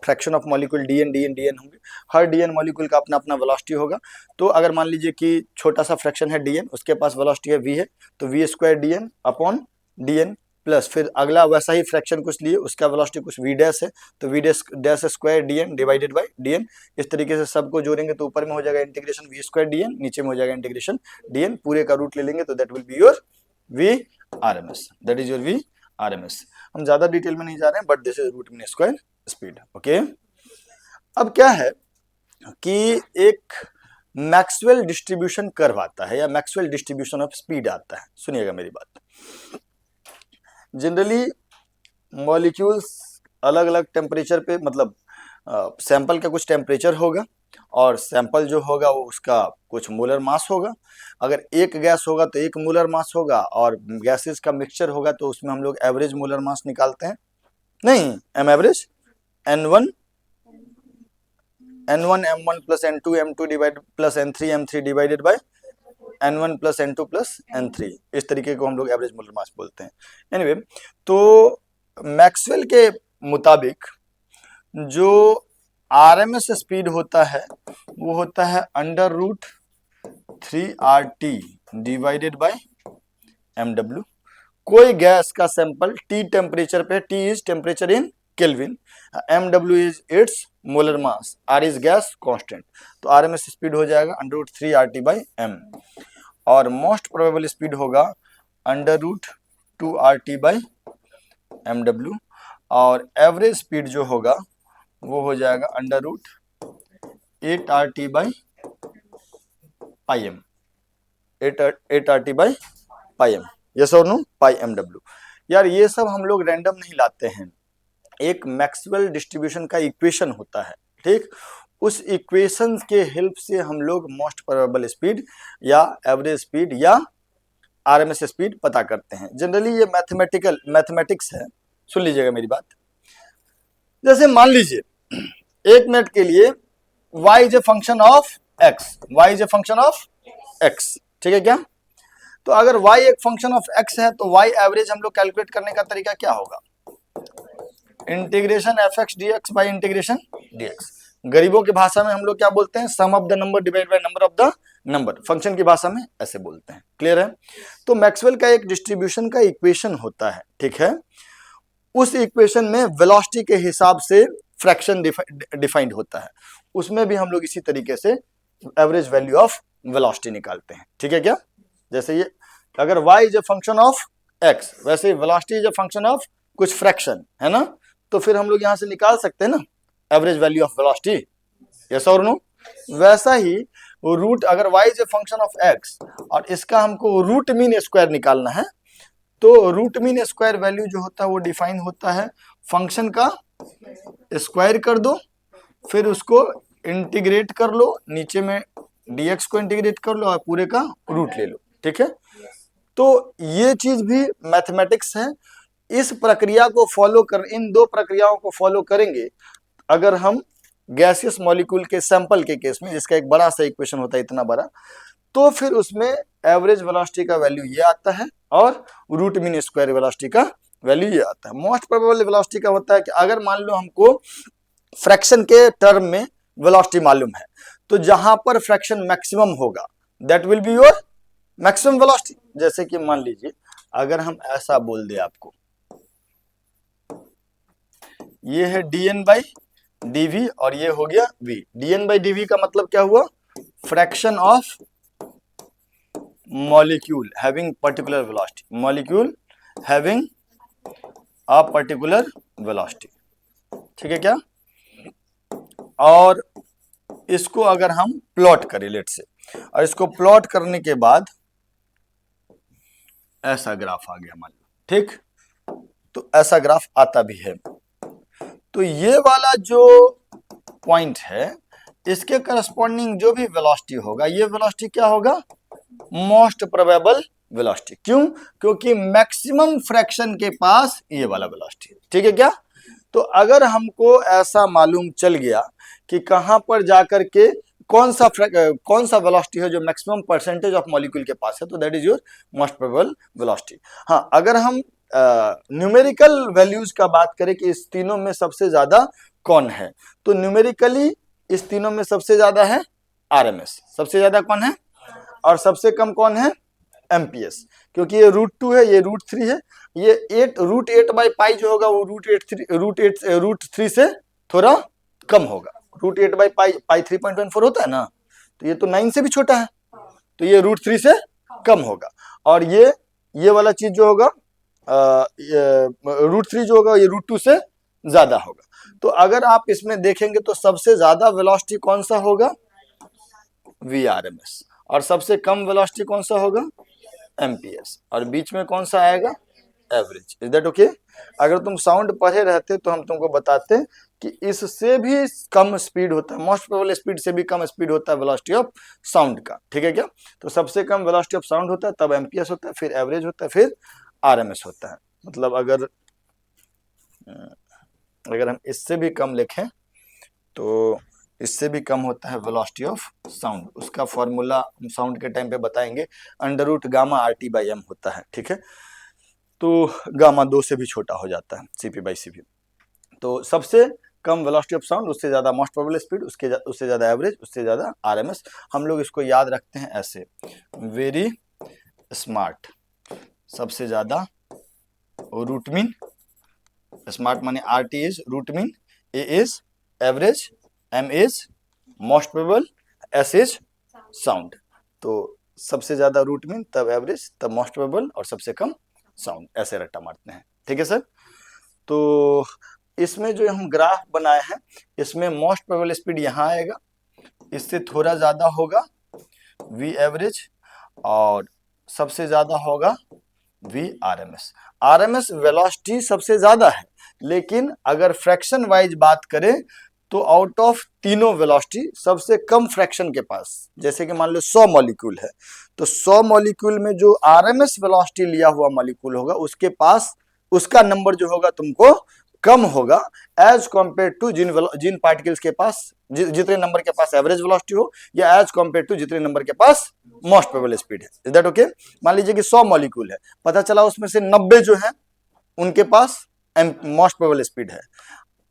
फ्रैक्शन ऑफ मॉलिक्यूल dn होंगे, हर dn मॉलिक्यूल का अपना अपना वेलोसिटी होगा। तो अगर मान लीजिए कि छोटा सा फ्रैक्शन है dn, उसके पास वेलोसिटी है v है, तो v square dn upon dn plus फिर अगला वैसा ही फ्रैक्शन कुछ लिए, उसका वेलोसिटी कुछ v डैश है, तो v dash square dn divided by dn। इस तरीके से सबको जोड़ेंगे तो ऊपर में हो जाएगा इंटीग्रेशन v स्क्वायर dn, नीचे में हो जाएगा इंटीग्रेशन dn, पूरे का रूट ले लेंगे तो that will be your v RMS। That is your v RMS। हम ज्यादा डिटेल में नहीं जा रहे हैं, but this is root mean square speed. Okay, अब क्या है कि एक मैक्सवेल डिस्ट्रीब्यूशन कर्व आता है, या मैक्सवेल डिस्ट्रीब्यूशन ऑफ स्पीड आता है। सुनिएगा मेरी बात। जनरली मॉलिक्यूल्स अलग अलग टेम्परेचर पे, मतलब सैंपल का कुछ टेम्परेचर होगा, और सैंपल जो होगा वो उसका कुछ मोलर मास होगा। अगर एक गैस होगा तो एक मोलर मास होगा, और गैसेस का मिक्सचर होगा तो उसमें हम लोग एवरेज मोलर मास निकालते हैं। नहीं, M average N1 M1 plus N2 M2 divide plus N3 M3 divided by N1 plus N2 plus N3। इस तरीके को हम लोग एवरेज मोलर मास बोलते हैं। एनीवे, तो मैक्सवेल के मुताबिक जो RMS स्पीड होता है वो होता है under root 3RT divided by MW। कोई गैस का सैंपल T टेम्परेचर पे, T is temperature in kelvin, MW is its molar mass, R is gas constant, तो RMS स्पीड हो जाएगा under root 3RT by M। और मोस्ट प्रोबेबल स्पीड होगा under root 2RT by MW। और average speed जो होगा वो हो जाएगा under root 8RT by pi M, 8RT by pi M, yes और नो, पाई MW। यार ये सब हम लोग रैंडम नहीं लाते हैं, एक मैक्सवेल डिस्ट्रीब्यूशन का इक्वेशन होता है, ठीक, उस इक्वेशन के हेल्प से हम लोग मोस्ट प्रोबेबल स्पीड या एवरेज स्पीड या आरएमएस स्पीड पता करते हैं। जनरली ये मैथमेटिक्स है। सुन लीजिएगा मेरी बात। जैसे मान लीजिए 1 मिनट के लिए y is a function of x, y is a function of x, ठीक है क्या? तो अगर y एक फंक्शन ऑफ x है तो y एवरेज हम लोग कैलकुलेट करने का तरीका क्या होगा? Integration fx dx by integration dx। गरीबों की भाषा में हम लोग क्या बोलते हैं? Sum of the number divide by number of the number. Function की भाषा में ऐसे बोलते हैं। क्लियर है? तो मैक्सवेल का एक डिस्ट्रीब्यूशन का इक्वेशन होता है, ठीक है। उस इक्वेशन में वेलोसिटी के हिसाब से फ्रैक्शन डिफाइंड होता है, उसमें भी हम लोग इसी तरीके से एवरेज वैल्यू ऑफ वेलोसिटी निकालते हैं, ठीक है क्या? जैसे ये अगर y is a function of x, वैसे velocity is a function of कुछ फ्रैक्शन, है ना? तो फिर हम लोग यहां से निकाल सकते हैं ना average value of velocity, yes और नो। वैसा ही रूट, अगर y is a function of x और इसका हमको रूट मीन स्क्वायर निकालना है, तो रूट मीन स्क्वायर वैल्यू जो होता है वो डिफाइन होता है फंक्शन का स्क्वायर कर दो, फिर उसको इंटीग्रेट कर लो, नीचे में dx को इंटीग्रेट कर लो और पूरे का रूट ले लो, ठीक है। तो ये चीज भी मैथमेटिक्स है। इस प्रक्रिया को फॉलो कर, इन दो प्रक्रियाओं को फॉलो करेंगे अगर हम गैसियस मॉलिक्यूल के सैंपल के केस में, जिसका एक बड़ा सा इक्वेशन होता है, इतना बड़ा, तो फिर उसमें एवरेज वेलोसिटी का वैल्यू ये आता है और रूट मीन स्क्वायर वेलोसिटी का वैल्यू ये आता है। मोस्ट प्रोबेबल वेलोसिटी का होता है कि अगर मान लो हमको फ्रैक्शन के टर्म में वेलोसिटी मालूम है, तो जहां पर फ्रैक्शन मैक्सिमम होगा that will be your maximum velocity. जैसे कि मान लीजिए अगर हम ऐसा बोल दे आपको, ये है dn बाई dv और ये हो गया v। dn बाई dv का मतलब क्या हुआ? Fraction of molecule having particular velocity, molecule having a particular velocity, ठीक है क्या? और इसको अगर हम प्लॉट करें लेट से, और इसको प्लॉट करने के बाद ऐसा ग्राफ आ गया मान लो, ठीक, तो ऐसा ग्राफ आता भी है। तो ये वाला जो पॉइंट है, इसके करस्पॉन्डिंग जो भी वेलोसिटी होगा, ये वेलोसिटी क्या होगा? Most probable velocity. क्यों? क्योंकि मैक्सिमम फ्रैक्शन के पास ये वाला वेलोसिटी है, ठीक है क्या? तो अगर हमको ऐसा मालूम चल गया कि कहां पर जाकर के कौन सा वेलोसिटी है जो मैक्सिमम परसेंटेज ऑफ मॉलिक्यूल के पास है, तो that is your most probable velocity. हाँ, अगर हम न्यूमेरिकल वैल्यूज का बात करें कि इस तीनों में सबसे ज्यादा कौन है, तो न्यूमेरिकली इस तीनों में सबसे ज्यादा है आरएमएस। सबसे ज्यादा कौन है? और सबसे कम कौन है? एमपीएस। क्योंकि ये √2 है, ये √3 है, ये √8 बाई पाई जो होगा वो √3 से थोड़ा कम होगा। √8 बाई पाई 3.14 होता है ना, तो ये तो 9 से भी छोटा है, तो ये √3 से कम होगा। और ये वाला चीज जो होगा √3 जो होगा ये √2 से ज्यादा होगा। तो अगर आप इसमें देखेंगे तो सबसे ज्यादा वेलोसिटी कौन सा होगा? VRMS। और सबसे कम वेलोसिटी कौन सा होगा? MPS। और बीच में कौन सा आएगा? एवरेज। Is that okay? अगर तुम साउंड पढ़े रहते तो हम तुमको बताते कि इससे भी कम स्पीड होता है, मोस्ट प्रोबेबल स्पीड से भी कम स्पीड होता है वेलोसिटी ऑफ साउंड का, ठीक है क्या? तो सबसे कम वेलोसिटी ऑफ साउंड होता है, तब MPS होता है, फिर एवरेज होता है, फिर RMS होता है। मतलब अगर हम इससे भी कम लिखें तो इससे भी कम होता है वेलोसिटी ऑफ साउंड। उसका फॉर्मूला हम साउंड के टाइम पे बताएंगे, √γ/RT/m होता है, ठीक है? तो गामा 2 से भी छोटा हो जाता है, CP/CV। तो सबसे कम वेलोसिटी ऑफ साउंड, उससे ज्यादा मोस्ट प्रोबेबल स्पीड, उससे ज्यादा एवरेज, उससे ज्यादा RMS। हम लोग इसको याद रखते हैं ऐसे, वेरी स्मार्ट, सबसे ज्यादा रूट मीन, स्मार्ट माने RT is root mean, A is average, M is most probable, S is sound. तो सबसे ज्यादा रूट मीन, तब एवरेज, तब मोस्ट प्रोबेबल और सबसे कम साउंड, ऐसे रट्टा मारते हैं, ठीक है सर? तो इसमें जो हम ग्राफ बनाए हैं, इसमें मोस्ट प्रोबेबल स्पीड यहाँ आएगा, इससे थोड़ा ज्यादा होगा वी एवरेज और सबसे ज्यादा होगा वी आरएमएस। आरएमएस वेलोसिटी सबसे ज्यादा है, लेकिन अगर फ्रैक्शन वाइज बात करें तो आउट ऑफ तीनों वेलोसिटी सबसे कम फ्रैक्शन के पास, जैसे कि मान लो 100 मॉलिक्यूल है, तो 100 मॉलिक्यूल में जो आरएमएस वेलोसिटी लिया हुआ मॉलिक्यूल होगा उसके पास उसका नंबर जो होगा तुमको कम होगा एज कॉम्पेयर टू जिन पार्टिकल्स के पास जितने नंबर के पास एवरेज वेलोसिटी हो, या एज कॉम्पेयर टू जितने नंबर के पास मोस्ट प्रोबेबल स्पीड है। Is that okay? मान लीजिए कि 100 मॉलिक्यूल है, पता चला उसमें से 90 जो है उनके पास मोस्ट प्रोबेबल स्पीड है,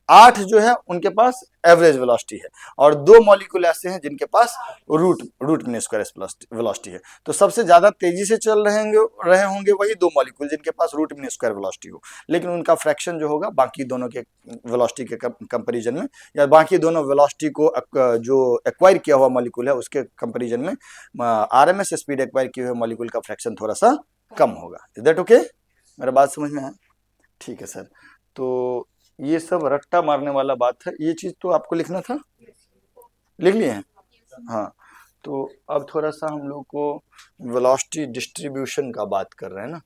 8 जो है उनके पास एवरेज वेलोसिटी है, और 2 मॉलिक्यूल ऐसे हैं जिनके पास रूट मीन स्क्वायर वेलोसिटी है। तो सबसे ज्यादा तेजी से चल रहे होंगे वही 2 मॉलिक्यूल जिनके पास रूट मीन स्क्वायर वेलोसिटी हो, लेकिन उनका फ्रैक्शन जो होगा बाकी दोनों के वेलोसिटी के कंपैरिजन में, या बाकी दोनों वेलोसिटी को जो एक्वायर किया हुआ मॉलिक्यूल है उसके कंपैरिजन में आरएमएस स्पीड एक्वायर किए हुए मॉलिक्यूल का फ्रैक्शन थोड़ा सा कम होगा। Is that okay? मेरा बात समझ में आया? ठीक है सर। तो ये सब रट्टा मारने वाला बात है, ये चीज तो आपको लिखना था, लिख लिए हैं? हाँ। तो अब थोड़ा सा हम लोग को वेलोसिटी डिस्ट्रीब्यूशन का बात कर रहे हैं ना।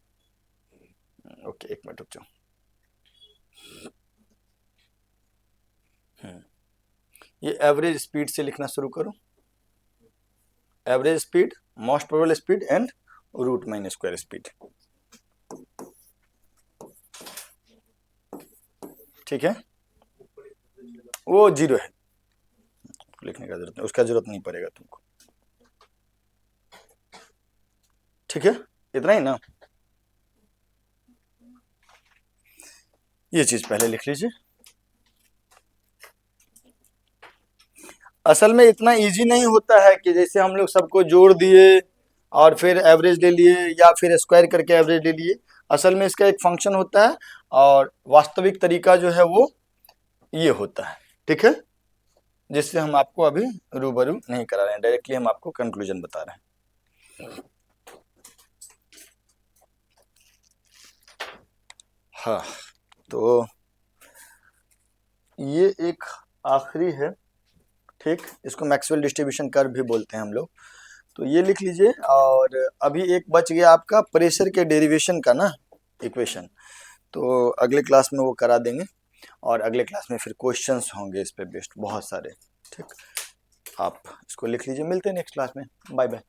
ओके, एक मिनट रुक जाओ। ये एवरेज स्पीड से लिखना शुरू करो। Average speed, most probable speed and root mean square speed. ठीक है, वो 0 है, लिखने का जरूरत नहीं, उसका जरूरत नहीं पड़ेगा तुमको। ठीक है, इतना ही ना, ये चीज पहले लिख लीजिए। असल में इतना इजी नहीं होता है कि जैसे हम लोग सबको जोड़ दिए और फिर एवरेज ले लिए या फिर स्क्वायर करके एवरेज ले लिए। असल में इसका एक फंक्शन होता है और वास्तविक तरीका जो है वो ये होता है। ठीक है, जिससे हम आपको अभी रूबरू नहीं करा रहे हैं, डायरेक्टली हम आपको कंक्लूजन बता रहे हैं। हाँ, तो ये एक आखिरी है, ठीक, इसको मैक्सवेल डिस्ट्रीब्यूशन कर्व भी बोलते हैं हम लोग। तो ये लिख लीजिए, और अभी एक बच गया आपका प्रेशर के डेरिवेशन का ना इक्वेशन, तो अगले क्लास में वो करा देंगे, और अगले क्लास में फिर क्वेश्चंस होंगे इस पे बेस्ड बहुत सारे। ठीक, आप इसको लिख लीजिए, मिलते हैं नेक्स्ट क्लास में, बाय बाय।